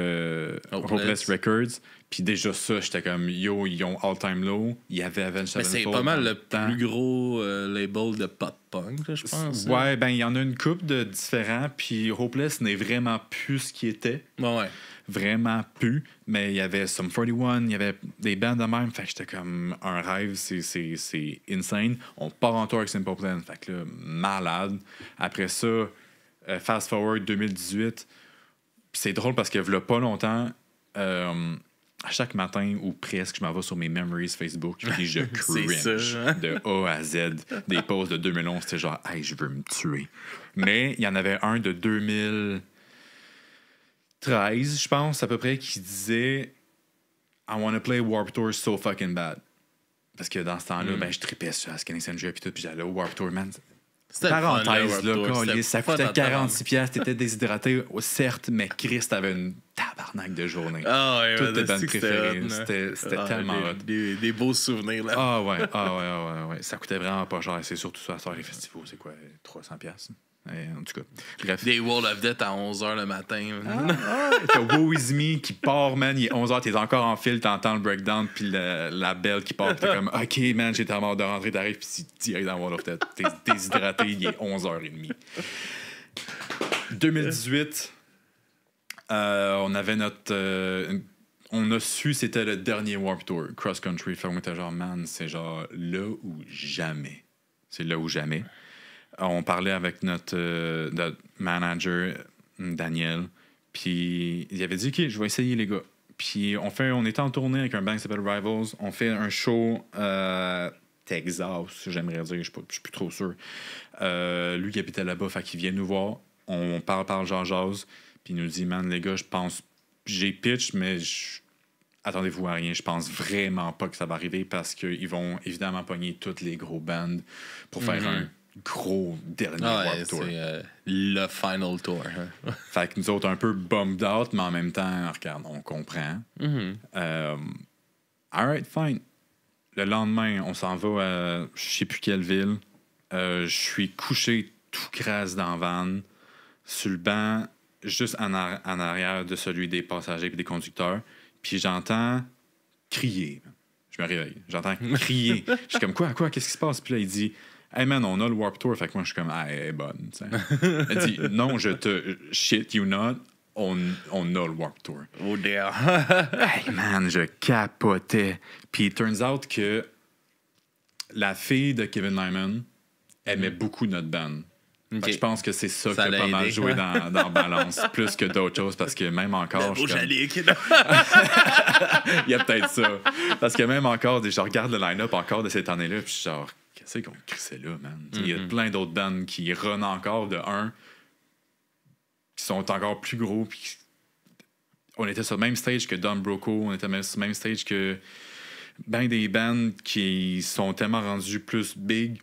Hopeless Records. Puis déjà ça, j'étais comme, yo, ils ont All Time Low. Il y avait Avenged Sevenfold. C'est pas mal le plus gros label de pop-punk, je pense. Ouais, il y en a une couple de différents. Puis Hopeless n'est vraiment plus ce qu'il était. Ouais. Vraiment plus, mais il y avait Sum 41, il y avait des bands de même, fait que j'étais comme un rêve, c'est insane. On part en tour avec Simple Plan, fait que là, malade. Après ça, fast forward 2018, c'est drôle parce que il y a pas longtemps, à chaque matin ou presque, je m'en vais sur mes memories Facebook puis je cringe de A à Z. Des posts de 2011, c'était genre, hey, je veux me tuer. Mais il y en avait un de 2013, je pense, à peu près, qui disait I wanna play Warped Tour so fucking bad. Parce que dans ce temps-là, je tripais sur Skinny Sanger puis tout, puis j'allais au Warped Tour, man. Parenthèse, là, ça coûtait 46$, t'étais déshydraté, certes, mais Chris, t'avais une tabarnak de journée. Ah ouais, toutes tes bandes préférées. C'était tellement hot. Des beaux souvenirs, là. Ah ouais. Ça coûtait vraiment pas cher. C'est surtout ça à faire les festivals, c'est quoi, 300$? En tout cas, bref. Des World of Death à 11h le matin. T'as Woe Is Me qui part, man, il est 11h, t'es encore en fil, t'entends le breakdown, puis la belle qui part, t'es comme, OK, man, j'étais à mort de rentrer, t'arrives, puis direct dans World of Death. T'es déshydraté, il est 11h30. 2018, on avait on a su c'était le dernier Warped Tour, Cross Country. Fait qu'on était genre, man, c'est genre là ou jamais. C'est là ou jamais. On parlait avec notre manager, Daniel, puis il avait dit, OK, je vais essayer, les gars. Puis on était en tournée avec un band qui s'appelle Rivals. On fait un show Texas, j'aimerais dire, je suis plus trop sûr. Lui qui habitait là-bas, fait qu'il vient nous voir. On parle jase, puis il nous dit, man, les gars, je pense, j'ai pitch, mais attendez-vous à rien. Je pense vraiment pas que ça va arriver parce qu'ils vont évidemment pogner toutes les gros bands pour faire un gros dernier Warped Tour. C'est le final tour. Hein. Fait que nous autres, un peu bummed out, mais en même temps, regarde, on comprend. Alright, fine. Le lendemain, on s'en va à je sais plus quelle ville. Je suis couché tout crasse dans la van, sur le banc, juste en arrière de celui des passagers et des conducteurs. Puis j'entends crier. Je me réveille. J'entends crier. Je suis comme, quoi? Qu'est-ce qui se passe? Puis là, il dit, hey man, on a le Warped Tour. Fait que moi, je suis comme, ah, elle est bonne. T'sais. Elle dit, non, je te shit you not. On a le Warped Tour. Oh dear. Hey man, je capotais. Puis it turns out que la fille de Kevin Lyman aimait beaucoup notre band. Okay. Je pense que c'est ça qui a pas mal joué dans Balance, plus que d'autres choses, parce que même encore... Il y a peut-être ça. Parce que même encore, je regarde le line-up encore de cette année-là, puis je suis genre, qu'est-ce qu'on crissait là, man? Il y a plein d'autres bands qui runnent encore de un, qui sont encore plus gros, puis on était sur le même stage que Don Broco, on était sur le même stage que ben des bands qui sont tellement rendus plus big.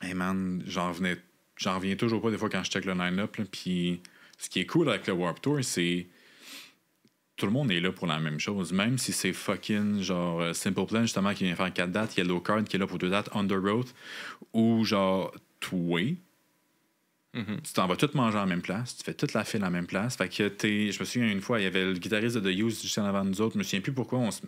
Hey man, j'en reviens toujours pas des fois quand je check le line-up. Puis ce qui est cool avec le Warped Tour, c'est tout le monde est là pour la même chose. Même si c'est fucking genre Simple Plan, justement, qui vient faire 4 dates, Yellow Card qui est là pour 2 dates, Undergrowth, ou genre Tway. Tu t'en vas tout manger en même place, tu fais toute la file en même place. Fait que je me souviens une fois, il y avait le guitariste de The Used juste en avant de nous autres. Je me souviens plus pourquoi on se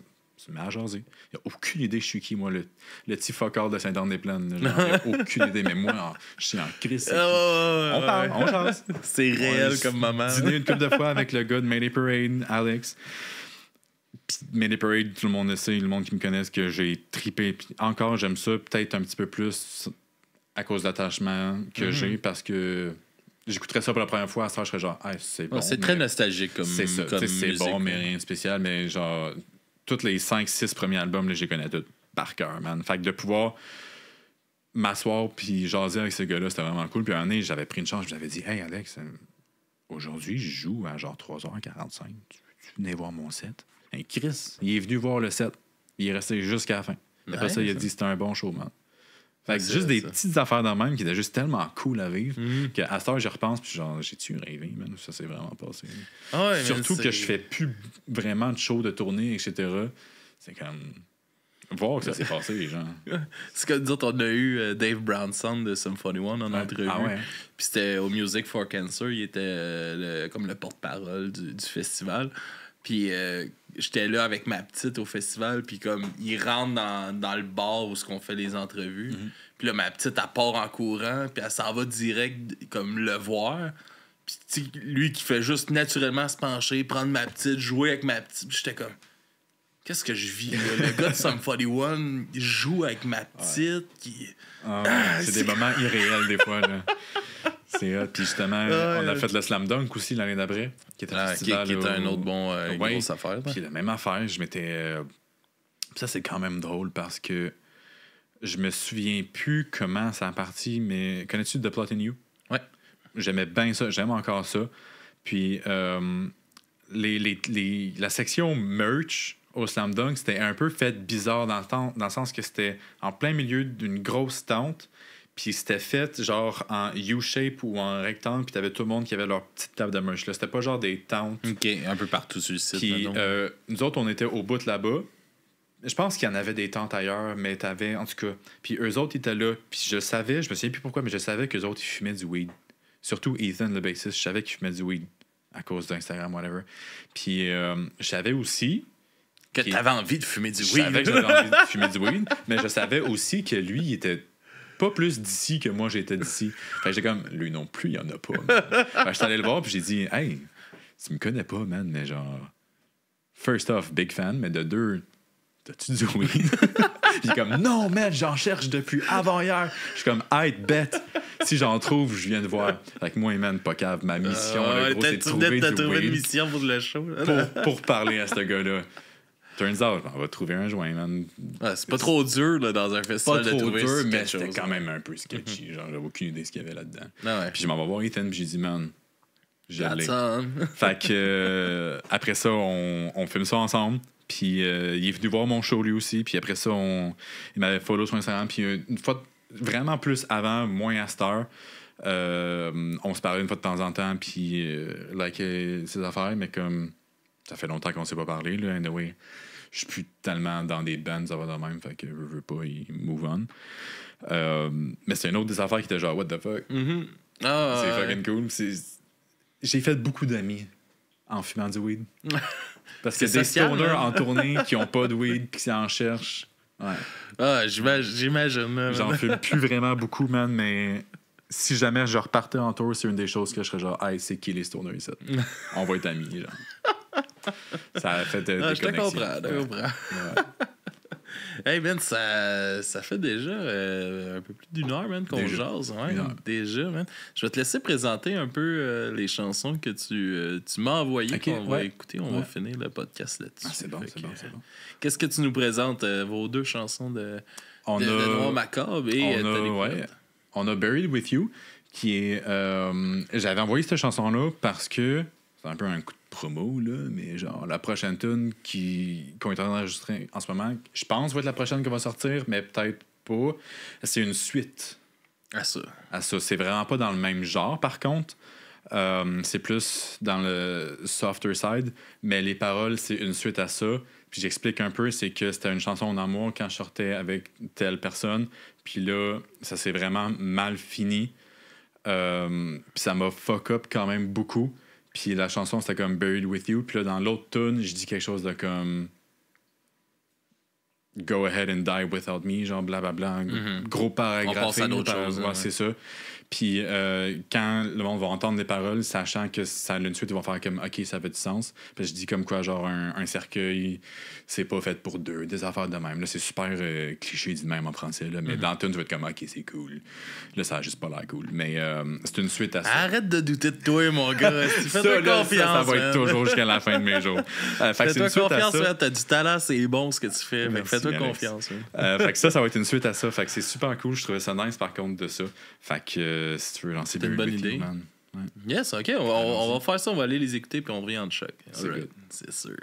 met à jaser. Il n'y a aucune idée je suis qui, moi, le petit fucker de Saint-Anne-des-Plaines. Il n'y a aucune idée, mais moi, je suis en crise. On parle, on jase. C'est réel comme moment. Dîner une couple de fois avec le gars de Mayday Parade, Alex. Puis Mayday Parade, tout le monde le sait, le monde qui me connaît, que j'ai trippé. Puis encore, j'aime ça peut-être un petit peu plus à cause de l'attachement que j'ai, parce que j'écouterais ça pour la première fois, à ça, je serais genre, ah, c'est bon. C'est très nostalgique comme c'est ça, comme c'est musique, bon, mais rien de spécial. Mais genre, tous les 5-6 premiers albums, là, je les connais tous par cœur, man. Fait que de pouvoir m'asseoir puis jaser avec ce gars-là, c'était vraiment cool. Puis un année, j'avais pris une chance, je lui avais dit, hey Alex, aujourd'hui, je joue à genre 3h45. Tu venais voir mon set? Hey, Chris, il est venu voir le set. Il est resté jusqu'à la fin. Après ça, il a dit, c'était un bon show, man. Fait que juste des petites affaires de même qui étaient juste tellement cool à vivre qu'à cette heure, j'y repense puis genre, j'ai-tu rêvé, man? Ça s'est vraiment passé. Ouais, surtout que je fais plus vraiment de shows de tournée, etc. C'est comme voir que ça s'est passé, les gens. C'est comme nous autres, on a eu Dave Brownson de Sum 41 en entrevue. Ah ouais. Puis c'était au Music for Cancer. Il était comme le porte-parole du festival. Puis j'étais là avec ma petite au festival, puis comme il rentre dans le bar où on fait les entrevues. Puis là, ma petite, elle part en courant, puis elle s'en va direct comme le voir. Puis lui qui fait juste naturellement se pencher, prendre ma petite, jouer avec ma petite. Puis j'étais comme, qu'est-ce que je vis, là? Le gars de Sum 41 il joue avec ma petite. C'est des moments irréels des fois, là. C'est hot. Puis justement, on a fait le Slam Dunk aussi l'année d'après, qui était un festival. Qui était un autre bon grosse affaire. Puis la même affaire, je m'étais... Ça, c'est quand même drôle parce que je me souviens plus comment ça a parti, mais connais-tu The Plot in You? Ouais. J'aimais bien ça, j'aime encore ça. Puis la section merch au Slam Dunk, c'était un peu fait bizarre dans le sens que c'était en plein milieu d'une grosse tente. Puis c'était fait genre en U-shape ou en rectangle, puis t'avais tout le monde qui avait leur petite table de merch. Là. C'était pas genre des tentes. OK, un peu partout sur le site. Puis nous autres, on était au bout là-bas. Je pense qu'il y en avait des tentes ailleurs, mais t'avais, en tout cas... Puis eux autres, ils étaient là. Puis je savais, je me souviens plus pourquoi, mais je savais qu'eux autres, ils fumaient du weed. Surtout Ethan, le bassiste, je savais qu'il fumait du weed à cause d'Instagram, whatever. Puis je savais aussi... Que t'avais envie de fumer du weed. Je savais que j'avais envie de fumer du weed, mais je savais aussi que lui, il était... pas plus d'ici que moi j'étais d'ici. Fait que j'étais comme, lui non plus, il y en a pas. Fait que j'étais allé le voir, puis j'ai dit, hey, tu me connais pas, man, mais genre, first off, big fan, mais de deux, t'as-tu du weed? Il est comme, non, man, j'en cherche depuis avant hier. Je suis comme, hey, bête, si j'en trouve, je viens de voir. Fait que moi, man, pas cave, ma mission, là, gros, c'est de trouver du weed. Une mission pour le show. Pour parler à ce gars-là. Turns out, on va trouver un joint, man. Ouais, c'est pas trop dur là, dans un festival de trouver dur, mais c'était quand même un peu sketchy. Genre, j'avais aucune idée de ce qu'il y avait là-dedans. Ah ouais. Puis je m'en vais voir Ethan, puis j'ai dit, man, j'allais. Fait que après ça, on filme ça ensemble. Puis il est venu voir mon show lui aussi. Puis après ça, il m'avait follow sur Instagram. Puis une fois, vraiment plus avant, moins à cette heure, on se parlait une fois de temps en temps. Puis likait ses affaires, mais comme ça fait longtemps qu'on s'est pas parlé, là, anyway. Je suis plus tellement dans des bands, ça va de même, fait que je veux pas, il move on. Mais c'est une autre des affaires qui était genre, what the fuck? C'est fucking cool. J'ai fait beaucoup d'amis en fumant du weed. Parce que des stoners en tournée qui ont pas de weed puis qui en cherchent. Ouais. Ah, j'imagine. J'en fume plus vraiment beaucoup, man, mais si jamais je repartais en tour, c'est une des choses que je serais genre, hey, c'est qui les stoners ici? On va être amis, genre. Ça a fait des connexions. Je te comprends. Ouais. Hey, man, ça fait déjà un peu plus d'une heure, man, qu'on jase. Ouais, déjà, man. Je vais te laisser présenter un peu les chansons que tu m'as envoyées, qu'on va écouter. On va finir le podcast là-dessus. Ah, c'est bon. Qu'est-ce que tu nous présentes, vos deux chansons de Noir Macabre et on a Buried With You, qui est... j'avais envoyé cette chanson-là parce que c'est un peu un coup de promo, là, mais genre, la prochaine tune qu'on est en train d'enregistrer en ce moment, je pense va être la prochaine qui va sortir, mais peut-être pas. C'est une suite À ça. à ça. C'est vraiment pas dans le même genre, par contre. C'est plus dans le softer side, mais les paroles, c'est une suite à ça. Puis j'explique un peu, c'est que c'était une chanson d'amour quand je sortais avec telle personne. Puis là, ça s'est vraiment mal fini. Puis ça m'a fuck up quand même beaucoup. Puis la chanson, c'était comme Buried With You. Puis là, dans l'autre tune, je dis quelque chose de comme Go ahead and die without me, genre blablabla. Gros paragraphe. On passe à d'autres choses. Ouais, c'est ça. Puis quand le monde va entendre les paroles, sachant que ça a une suite, ils vont faire comme OK, ça fait du sens. Puis je dis comme quoi, genre un cercueil, c'est pas fait pour deux, des affaires de même. Là, c'est super cliché dit de même en français. Là, mais dans le tune, tu vas être comme OK, c'est cool. Là, ça a juste pas l'air cool. Mais c'est une suite à ça. Arrête de douter de toi, mon gars. Fais-toi confiance. Ça va être toujours jusqu'à la fin de mes jours. Fais-toi confiance, man. T'as du talent, c'est bon ce que tu fais. Merci, fais-toi Alex. confiance. Fait que ça va être une suite à ça. Fait que c'est super cool. Je trouvais ça nice par contre de ça. Fait que si tu veux lancer C'est une bonne Buried With idée. You, man. Ouais. Yes, OK. On va faire ça. On va aller les écouter puis on revient en choc. C'est Alright. good. C'est sûr.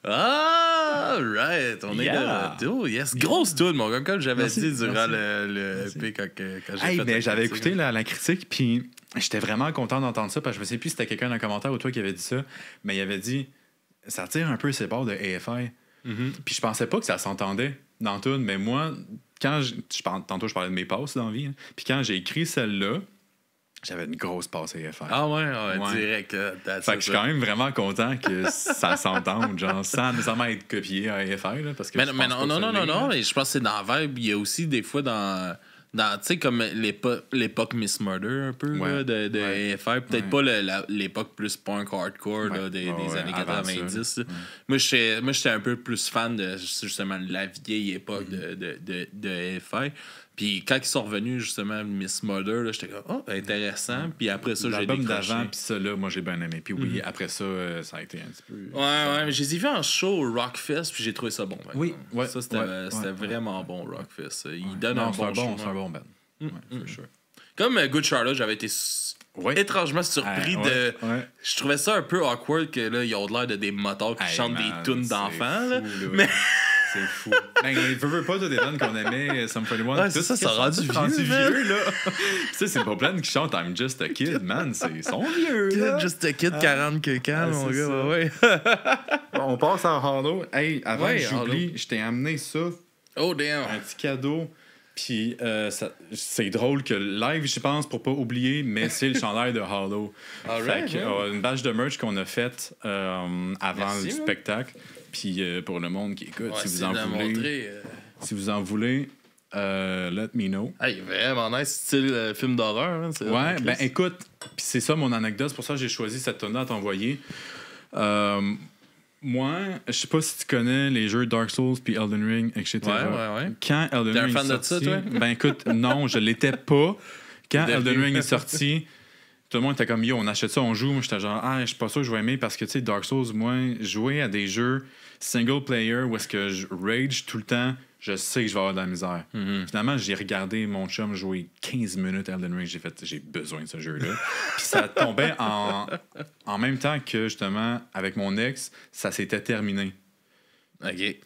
Ah, right. On est de retour. Yes. Grosse tune, mon gars, comme j'avais dit durant le EP quand j'ai fait. Mais j'avais écouté la critique, puis j'étais vraiment content d'entendre ça, parce que je me sais plus si c'était quelqu'un dans le commentaire ou toi qui avait dit ça, mais il avait dit ça tire un peu ses bords de AFI. Puis je pensais pas que ça s'entendait dans la tune, mais moi, tantôt je parlais de mes passes dans la vie, hein, puis quand j'ai écrit celle-là, j'avais une grosse passe AFI. Ah ouais, direct. Fait que je suis quand même vraiment content que ça s'entende, genre, sans nécessairement être copié à AFI, là, parce que mais non, mais je pense que c'est dans la vibe. Il y a aussi des fois dans tu sais, comme l'époque Miss Murder, un peu, là, de AFI. Peut-être pas l'époque plus punk hardcore là, des années 90. Moi, j'étais un peu plus fan de justement la vieille époque de AFI. Puis quand ils sont revenus, justement, Miss Murder, là, j'étais comme, oh, intéressant. Puis après ça, j'ai décroché. L'album d'avant, puis ça, là, moi, j'ai bien aimé. Puis oui, après ça, ça a été un petit peu... Ouais, mais je les ai vus en show au Rockfest, puis j'ai trouvé ça bon. Oui, ça, c'était vraiment bon, Rockfest. Il donne un bon show. C'est un bon band. For sure. Comme Good Charlotte, j'avais été étrangement surpris de... Je trouvais ça un peu awkward que là, ils ont l'air de des motards qui chantent des tunes d'enfants. Mais... C'est fou. Ben, il veut pas de des bandes qu'on aimait, Sum 41. Ouais, ça rend du vieux, là. Tu sais, c'est pas plein qui chantent I'm Just a Kid, man. Ils sont vieux, là. Just a Kid, 40 quelqu'un, mon gars. Ouais. On passe à Hollow. Hey, avant que j'oublie, je t'ai amené ça. Oh, damn. Un petit cadeau. Puis c'est drôle que live, je pense, pour pas oublier, mais c'est le chandail de Hollow. Fait que, une bâche de merch qu'on a faite avant le spectacle. Puis pour le monde qui écoute, si vous en voulez, let me know. Hey, vraiment nice, style film d'horreur. Hein, ouais, ben écoute, puis c'est ça mon anecdote, c'est pour ça que j'ai choisi cette tonne-là à t'envoyer. Moi, je sais pas si tu connais les jeux Dark Souls puis Elden Ring, etc. Ouais. Quand Elden Ring est sorti, de ça, toi? Ben écoute, non, je l'étais pas. Quand Elden Ring est sorti, tout le monde était comme yo, on achète ça, on joue. Moi, j'étais genre, je suis pas sûr que je vais aimer parce que tu sais, Dark Souls, moi, jouer à des jeux single player où est-ce que je rage tout le temps, je sais que je vais avoir de la misère. Finalement, j'ai regardé mon chum jouer 15 minutes à Elden Ring, j'ai besoin de ce jeu-là. Puis ça tombait en même temps que justement, avec mon ex, ça s'était terminé. OK.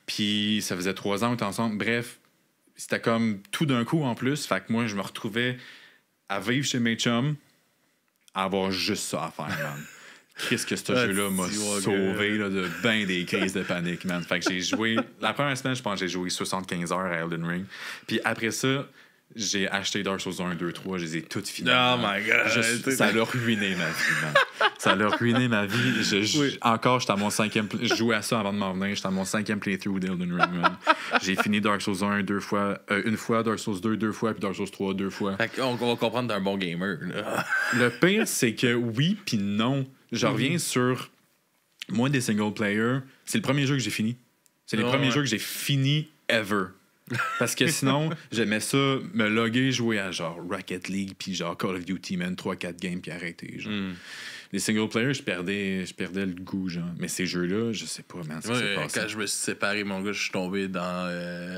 Puis ça faisait 3 ans qu'on était ensemble. Bref, c'était comme tout d'un coup en plus. Fait que moi, je me retrouvais à vivre chez mes chums, à avoir juste ça à faire, man. Qu'est-ce que ce jeu-là m'a sauvé là, de ben des crises de panique, man. Fait que j'ai joué... La première semaine, je pense que j'ai joué 75 heures à Elden Ring. Puis après ça, j'ai acheté Dark Souls 1, 2, 3. Je les ai toutes finies. Oh my God! Ça l'a ruiné ma vie, man. Ça l'a ruiné ma vie. Encore, j'étais à mon 5e... Je jouais à ça avant de m'en venir. J'étais à mon 5e playthrough d'Elden Ring, man. J'ai fini Dark Souls 1 2 fois, une fois, Dark Souls 2 2 fois, puis Dark Souls 3 2 fois. Fait qu'on va comprendre d'un bon gamer, là. Le pire, c'est que oui puis non. Je reviens sur moi des single player. C'est le premier jeu que j'ai fini. C'est les premiers jeux que j'ai fini ever. Parce que sinon, j'aimais ça, me loguer, jouer à genre Rocket League, puis genre Call of Duty, man, 3-4 games, puis arrêter. Genre. Les single players, je perdais le goût, genre. Mais ces jeux-là, je sais pas, man, ça s'est passé. Quand je me suis séparé, mon gars, je suis tombé dans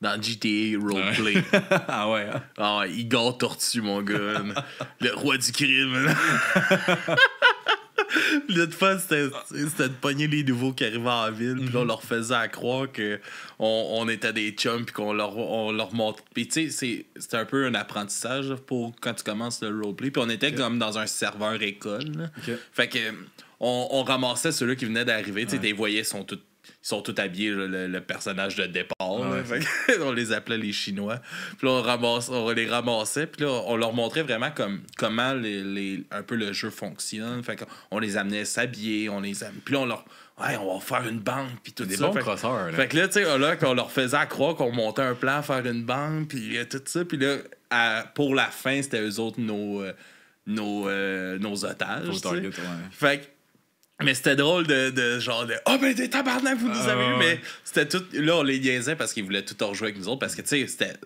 GTA Roleplay. Ah ouais? Hein? Ah, Igor Tortue, mon gars. Le roi du crime. L'autre fois, c'était de pogner les nouveaux qui arrivaient en ville, puis on leur faisait à croire qu'on était des chums, puis on leur montre. Puis tu sais, c'était un peu un apprentissage là, pour quand tu commences le roleplay. Puis on était comme dans un serveur école. Fait que on ramassait ceux-là qui venaient d'arriver. Tu sais, les voyais, ils sont tous habillés, le personnage de départ. On les appelait les Chinois. Puis là, on les ramassait. Puis là, on leur montrait vraiment comment un peu le jeu fonctionne. Fait qu'on les amenait s'habiller. Puis là, on va faire une banque. Puis tout des ça. Bons crosseurs. Fait que là, tu sais, là, qu'on leur faisait croire qu'on montait un plan à faire une banque. Puis tout ça. Puis là, pour la fin, c'était eux autres nos otages. Target, Fait que mais c'était drôle de genre de ben des tabarnak, vous nous avez eu, mais c'était tout. Là, on les niaisait parce qu'ils voulaient tout rejouer avec nous autres parce que tu sais,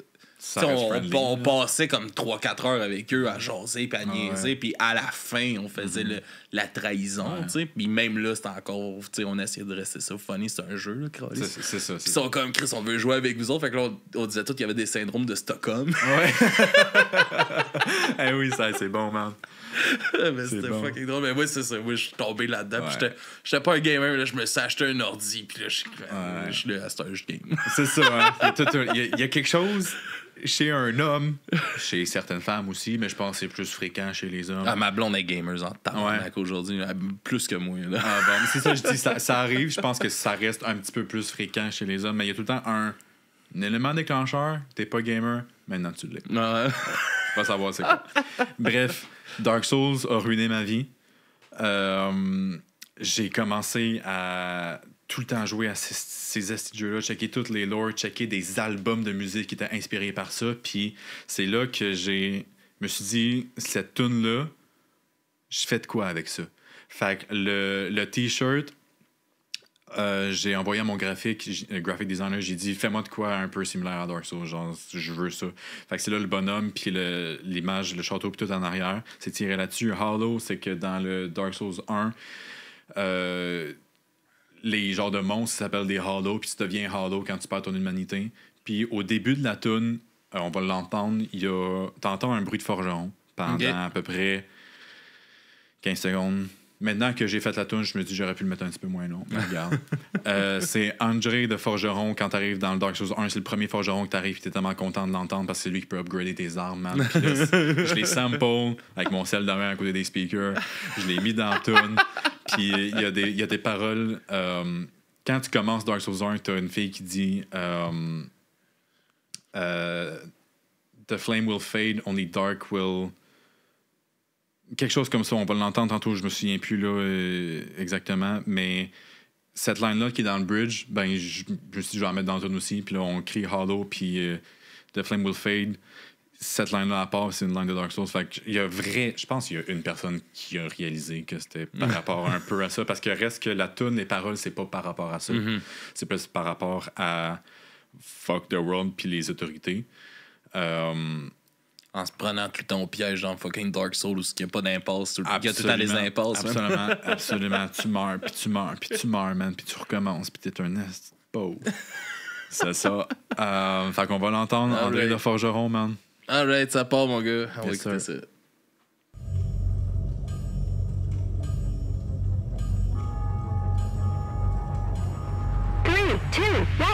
Ça reste friendly, on là. passait comme 3-4 heures avec eux à jaser puis à niaiser, puis à la fin, on faisait la trahison, tu sais. Puis même là, c'était encore, tu sais, on essayait de rester ça funny, c'est un jeu, là, Crowley. C'est ça. Puis ils sont comme, Chris, on veut jouer avec vous autres. Fait que là, on disait tous qu'il y avait des syndromes de Stockholm. Ouais. Eh oui, ça, c'est bon, man. Mais c'était fucking drôle. Mais moi, c'est ça. Moi, je suis tombé là-dedans. Puis j'étais pas un gamer. Là, je me suis acheté un ordi. Puis là, je suis là à ce je game. C'est ça, hein. Il y a quelque chose chez un homme, chez certaines femmes aussi, mais je pense que c'est plus fréquent chez les hommes. Ah, ma blonde est gamers en temps aujourd'hui. Plus que moi. Là. Ah bon, c'est ça, je dis, ça arrive. Je pense que ça reste un petit peu plus fréquent chez les hommes, mais il y a tout le temps un élément déclencheur. T'es pas gamer, maintenant tu l'es. Ouais. Pas savoir c'est quoi. Bref, Dark Souls a ruiné ma vie. J'ai commencé à tout le temps jouer à ces jeux-là, checker toutes les lore, checker des albums de musique qui étaient inspirés par ça. Puis c'est là que je me suis dit, cette tune-là, je fais de quoi avec ça? Fait que le T-shirt, j'ai envoyé à mon graphic designer, j'ai dit fais-moi de quoi un peu similaire à Dark Souls, genre je veux ça. Fait que c'est là le bonhomme puis l'image, le château puis tout en arrière, c'est tiré là-dessus. Hollow, c'est que dans le Dark Souls 1, les genres de monstres s'appellent des Hollow, puis tu deviens Hollow quand tu perds ton humanité. Puis au début de la tune, on va l'entendre, t'entends un bruit de forgeron pendant à peu près 15 secondes. Maintenant que j'ai fait la tune, je me dis j'aurais pu le mettre un petit peu moins long. Mais regarde. C'est André de Forgeron. Quand t'arrives dans le Dark Souls 1, c'est le premier forgeron que t'arrives et t'es tellement content de l'entendre parce que c'est lui qui peut upgrader tes armes, man. Puis là, je les sample avec mon sel derrière à côté des speakers. Je l'ai mis dans la tune. Puis il y a des paroles. Quand tu commences Dark Souls 1, t'as une fille qui dit The flame will fade, only dark will... Quelque chose comme ça, on va l'entendre tantôt, je me souviens plus là exactement, mais cette line-là qui est dans le bridge, ben je me suis dit je vais la mettre dans le tune aussi, puis là on crie Hollow, puis The Flame Will Fade. Cette line-là à part, c'est une line de Dark Souls. Fait que je pense qu'il y a une personne qui a réalisé que c'était par rapport un peu à ça, parce que reste que la tune, les paroles, c'est pas par rapport à ça. C'est plus par rapport à fuck the world puis les autorités. En se prenant tout ton piège dans fucking Dark Souls où il n'y a pas d'impasse. Il y a tout le temps les impasses. Absolument. Tu meurs, puis tu meurs, man, puis tu recommences, puis t'es un nest pauvre. C'est ça. Fait qu'on va l'entendre, André de Forgeron, man. Alright, ça part, mon gars. On va écouter ça. 3, 2, 1.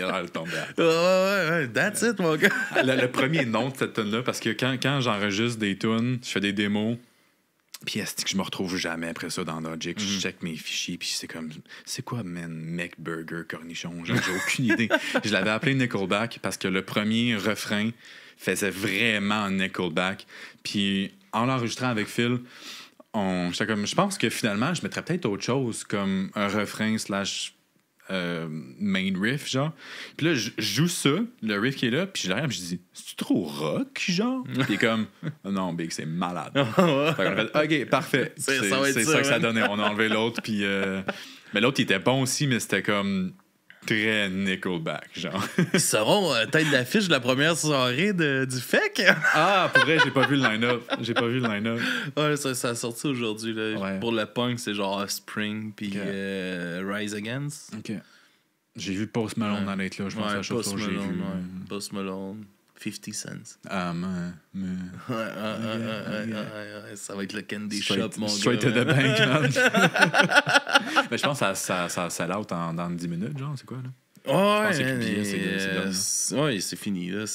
il a l'air de tomber. Ouais, that's it, mon gars. Le premier nom de cette tune-là, parce que quand j'enregistre des tunes, je fais des démos, puis est-ce que je me retrouve jamais après ça dans Logic. Je check mes fichiers, puis c'est comme, c'est quoi, man, mec, burger, cornichon? J'ai aucune idée. Je l'avais appelé Nickelback parce que le premier refrain faisait vraiment Nickelback. Puis en l'enregistrant avec Phil, j'étais comme, je pense que finalement, je mettrais peut-être autre chose comme un refrain / main riff, genre. Puis là, je joue ça, le riff qui est là, puis je regarde, puis je dis, c'est-tu trop rock, genre? Puis il est comme, non, Big, c'est malade. Fait qu'on a fait, OK, parfait. C'est ça que ça donnait. On a enlevé l'autre, puis... mais l'autre, il était bon aussi, mais c'était comme très Nickelback, genre. Ils seront tête d'affiche de la première soirée du FEC. Ah, pour vrai, j'ai pas vu le line-up. Ouais, ça a sorti aujourd'hui. Là. Ouais. Pour le punk, c'est genre Spring puis Rise Against. OK. J'ai vu Post Malone dans l'être là. Je pense que c'est la chose que j'ai vu. Post Malone, 50 cents. Ah, man. Ouais, ça va être le Candy Shop, mon gars. Straight to the bank, man. Mais je pense que ça sell out dans 10 minutes, genre, c'est quoi, là? Ouais, c'est fini. Là.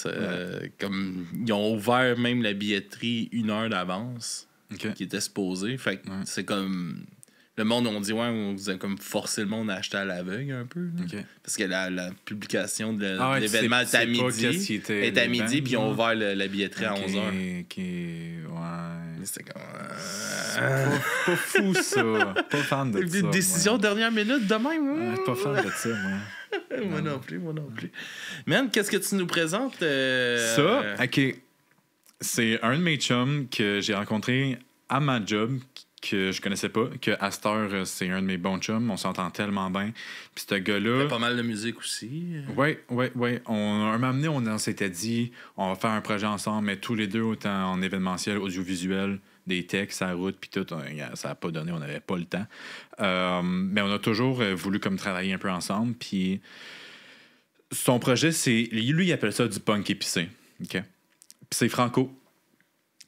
Comme, ils ont ouvert même la billetterie 1 heure d'avance qui était supposée. Fait que c'est comme... Le monde, on dit, ouais, vous avez comme forcé le monde à acheter à l'aveugle un peu. Parce que la publication de l'événement est à midi. Est à midi, puis ils ont ouvert la billetterie à 11h. OK, ouais. C'était comme... Pas fou, ça. Pas fan de ça. Une décision dernière minute de même. Pas fan de ça, moi. Moi non plus. Man, qu'est-ce que tu nous présentes? Ça, OK. C'est un de mes chums que j'ai rencontré à ma job que je connaissais pas, que à cette heure, c'est un de mes bons chums. On s'entend tellement bien. Puis ce gars-là... Il fait pas mal de musique aussi. Oui. Un moment donné, on s'était dit, on va faire un projet ensemble, mais tous les deux, autant en événementiel, audiovisuel, des textes, à la route, puis tout. Ça n'a pas donné, on n'avait pas le temps. Mais on a toujours voulu comme travailler un peu ensemble. Puis son projet, c'est... Lui, il appelle ça du punk épicé. OK? Puis c'est franco.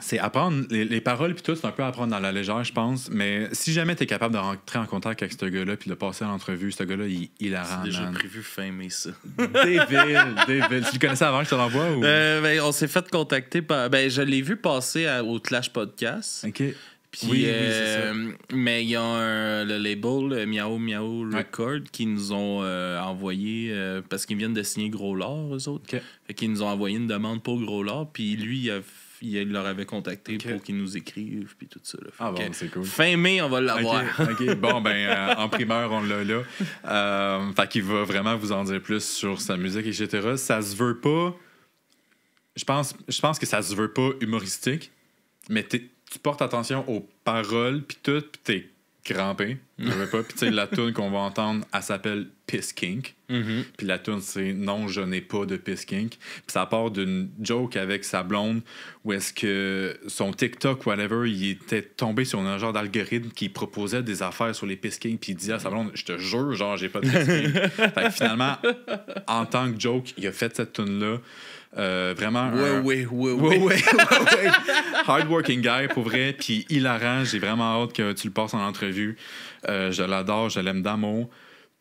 C'est apprendre les paroles puis tout, c'est un peu apprendre dans la légère, je pense. Mais si jamais tu es capable de rentrer en contact avec ce gars-là puis de passer à l'entrevue, ce gars-là, il a rendu. J'ai déjà prévu fin mai, ça. Débile. Tu le connaissais avant que je te l'envoie ou? On s'est fait contacter par. Je l'ai vu passer au Clash Podcast. OK. Puis, oui, c'est ça. Mais il y a le label Miao Record qui nous ont envoyé, parce qu'ils viennent de signer Gros Lard, eux autres. Okay. Fait qu'ils nous ont envoyé une demande pour Gros Lard. Puis lui, il leur avait contacté pour qu'ils nous écrivent. Puis tout ça. Là. Bon, c'est cool. Fin mai, on va l'avoir. OK. Bon, en primeur, on l'a là. Fait qu'il va vraiment vous en dire plus sur sa musique, etc. Ça se veut pas... Je pense que ça se veut pas humoristique, mais tu portes attention aux paroles, puis tout, puis t'es crampé. Je veux pas. Puis tu sais, la tune qu'on va entendre, elle s'appelle Piss Kink. Puis la tune, c'est Non, je n'ai pas de Piss Kink. Puis ça part d'une joke avec sa blonde où est-ce que son TikTok, whatever, il était tombé sur un genre d'algorithme qui proposait des affaires sur les Piss Kink. Puis il disait à sa blonde, je te jure, genre, j'ai pas de Piss Kink. Fait que finalement, en tant que joke, il a fait cette tune-là. Vraiment ouais. Hardworking guy pour vrai, puis hilarant. J'ai vraiment hâte que tu le passes en entrevue. Je l'adore, je l'aime d'amour.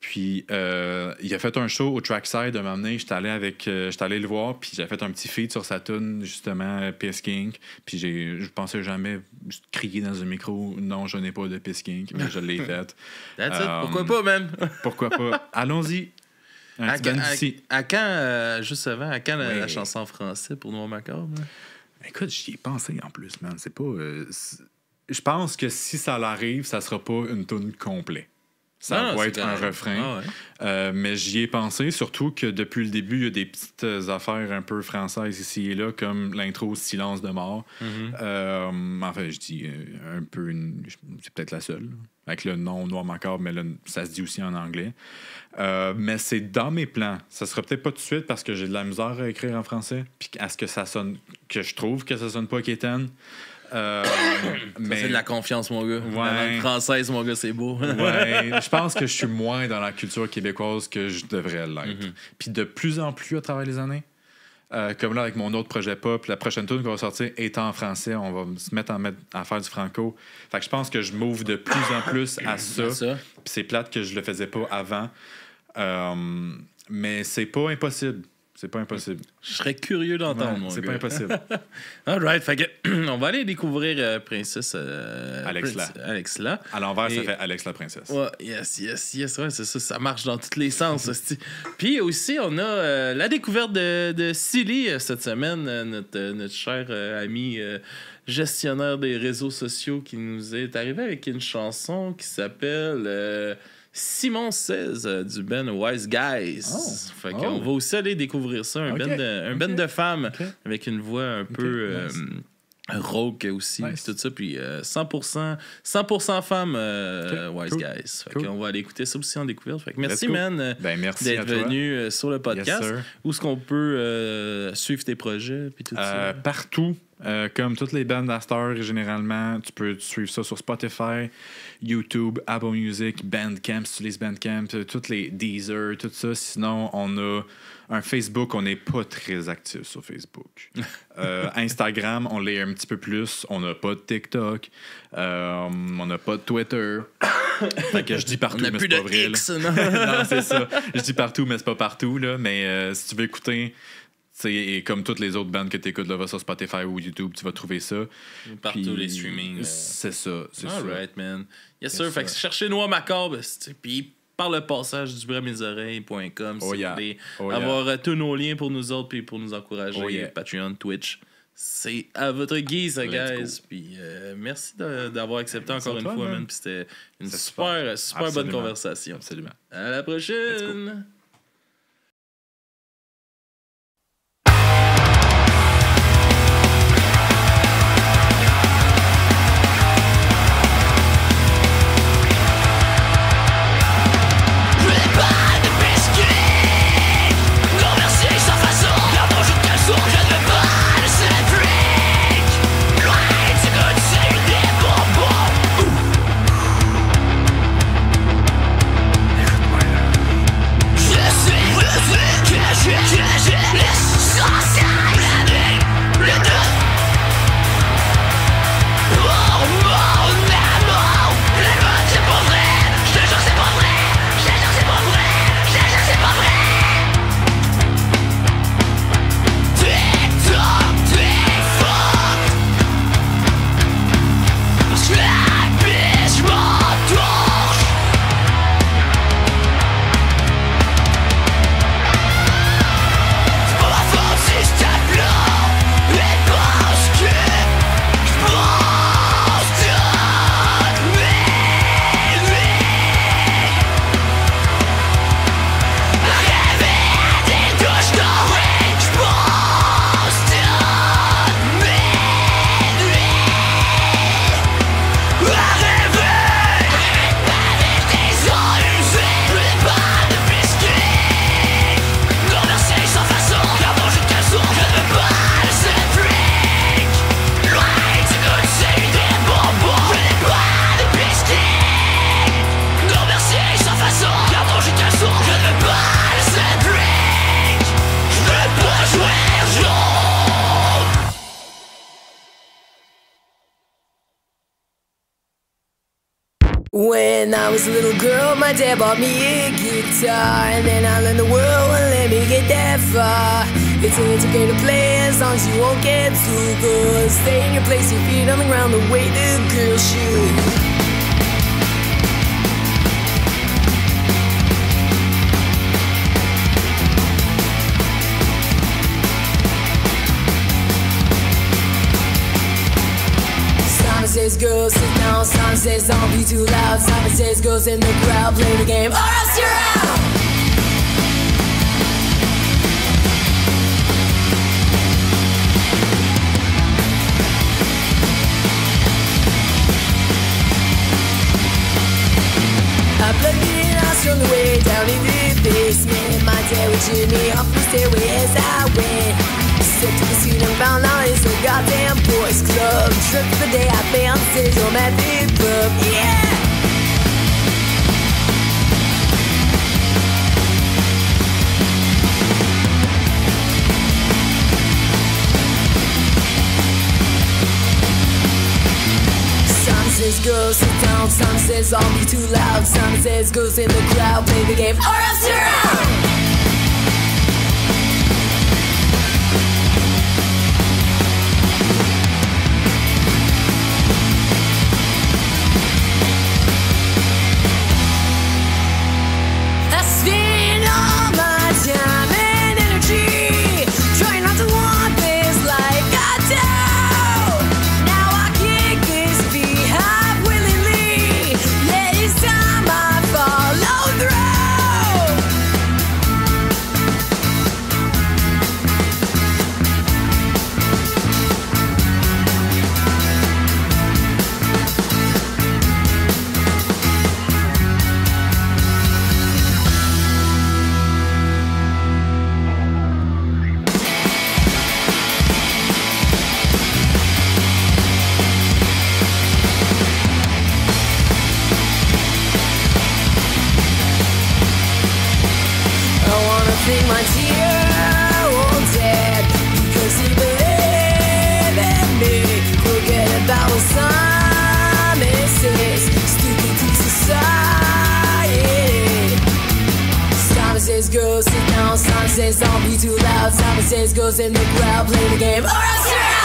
Puis il a fait un show au Trackside un moment donné. J'étais allé le voir, puis j'ai fait un petit feat sur sa tune justement Piss Kink. Puis je pensais jamais crier dans un micro non, je n'ai pas de Piss Kink, mais je l'ai fait. That's it. Pourquoi pas, man? Pourquoi pas? Allons-y. À quand, juste avant, à quand la chanson en français pour Noir Macabre? Écoute, j'y ai pensé en plus, man. C'est pas... je pense que si ça l'arrive, ça sera pas une tune complète. Ça va être un refrain. Mais j'y ai pensé, surtout que depuis le début, il y a des petites affaires un peu françaises ici et là, comme l'intro Silence de mort. Enfin, je dis un peu... C'est peut-être la seule. Avec le nom Noir Macabre, mais là, ça se dit aussi en anglais. Mais c'est dans mes plans. Ça sera peut-être pas tout de suite parce que j'ai de la misère à écrire en français. Puis à ce que ça sonne... Que je trouve que ça sonne pas quétaine. Mais c'est de la confiance, mon gars. La langue française, mon gars, c'est beau. Je pense que je suis moins dans la culture québécoise que je devrais l'être. Puis de plus en plus à travers les années. Comme là, avec mon autre projet pop, la prochaine tune qu'on va sortir étant en français, on va se mettre à faire du franco. Fait que je pense que je m'ouvre de plus en plus à ça. Puis c'est plate que je le faisais pas avant. Mais c'est pas impossible. C'est pas impossible. Je serais curieux d'entendre, mon c'est gars. pas impossible. All right, fait que on va aller découvrir Princesse Alexla. À l'envers, ça fait Alex la princesse. Ouais, yes, ouais, c'est ça, ça marche dans tous les sens. Puis aussi, on a la découverte de Silly cette semaine, notre cher ami gestionnaire des réseaux sociaux qui nous est arrivé avec une chanson qui s'appelle Simon 16 du band Wise Guys. Fait qu'on va aussi aller découvrir ça, un band de femmes avec une voix un peu rauque aussi, tout ça, puis 100% femmes Wise Guys. Fait qu'on va aller écouter ça aussi en découverte. Fait que merci, man, merci d'être venu sur le podcast. Yes, où est-ce qu'on peut suivre tes projets puis tout ça? Partout. Comme toutes les bandes d'Astor, généralement, tu peux suivre ça sur Spotify, YouTube, Apple Music, Bandcamp, si tu utilises Bandcamp, toutes les Deezer, tout ça. Sinon, on a un Facebook, on n'est pas très actif sur Facebook. Instagram, on l'est un petit peu plus. On n'a pas de TikTok. On n'a pas de Twitter. Fait que je dis partout, mais c'est pas vrai. X, non? Non, c'est ça. Je dis partout, mais c'est pas partout. Là. Mais si tu veux écouter... Et comme toutes les autres bandes que tu écoutes, va sur Spotify ou YouTube, tu vas trouver ça. Partout puis, les streamings. C'est ça. All right, man. Yes, sir. Fait que cherchez Noix Macabre, puis par le passage du bras-mes-oreilles.com si vous voulez avoir tous nos liens pour nous autres puis pour nous encourager. Patreon, Twitch. C'est à votre guise, guys. Puis merci d'avoir accepté encore une fois, man. Puis c'était une super bonne conversation. Absolument. À la prochaine. When I was a little girl, my dad bought me a guitar, and then I learned the world wouldn't let me get that far. It's okay to play as long as you won't get too good. Stay in your place, your feet on the ground the way the girls should. Says go sit down, Simon says don't be too loud. Simon says goes in the crowd, play the game or else you're out. I plugged it in, I strung the way down in the basement. My dad would cheer me off the stairway as I went. Stepped to the scene and found out it's a goddamn boys club. Trip for the day I found stage home at the pub, yeah! Simon says go sit down, Simon says I'll be too loud. Simon says goes in the crowd, play the game or else you're out! go sit down. Silence says don't be too loud. Silence says goes in the crowd. Play the game or I'll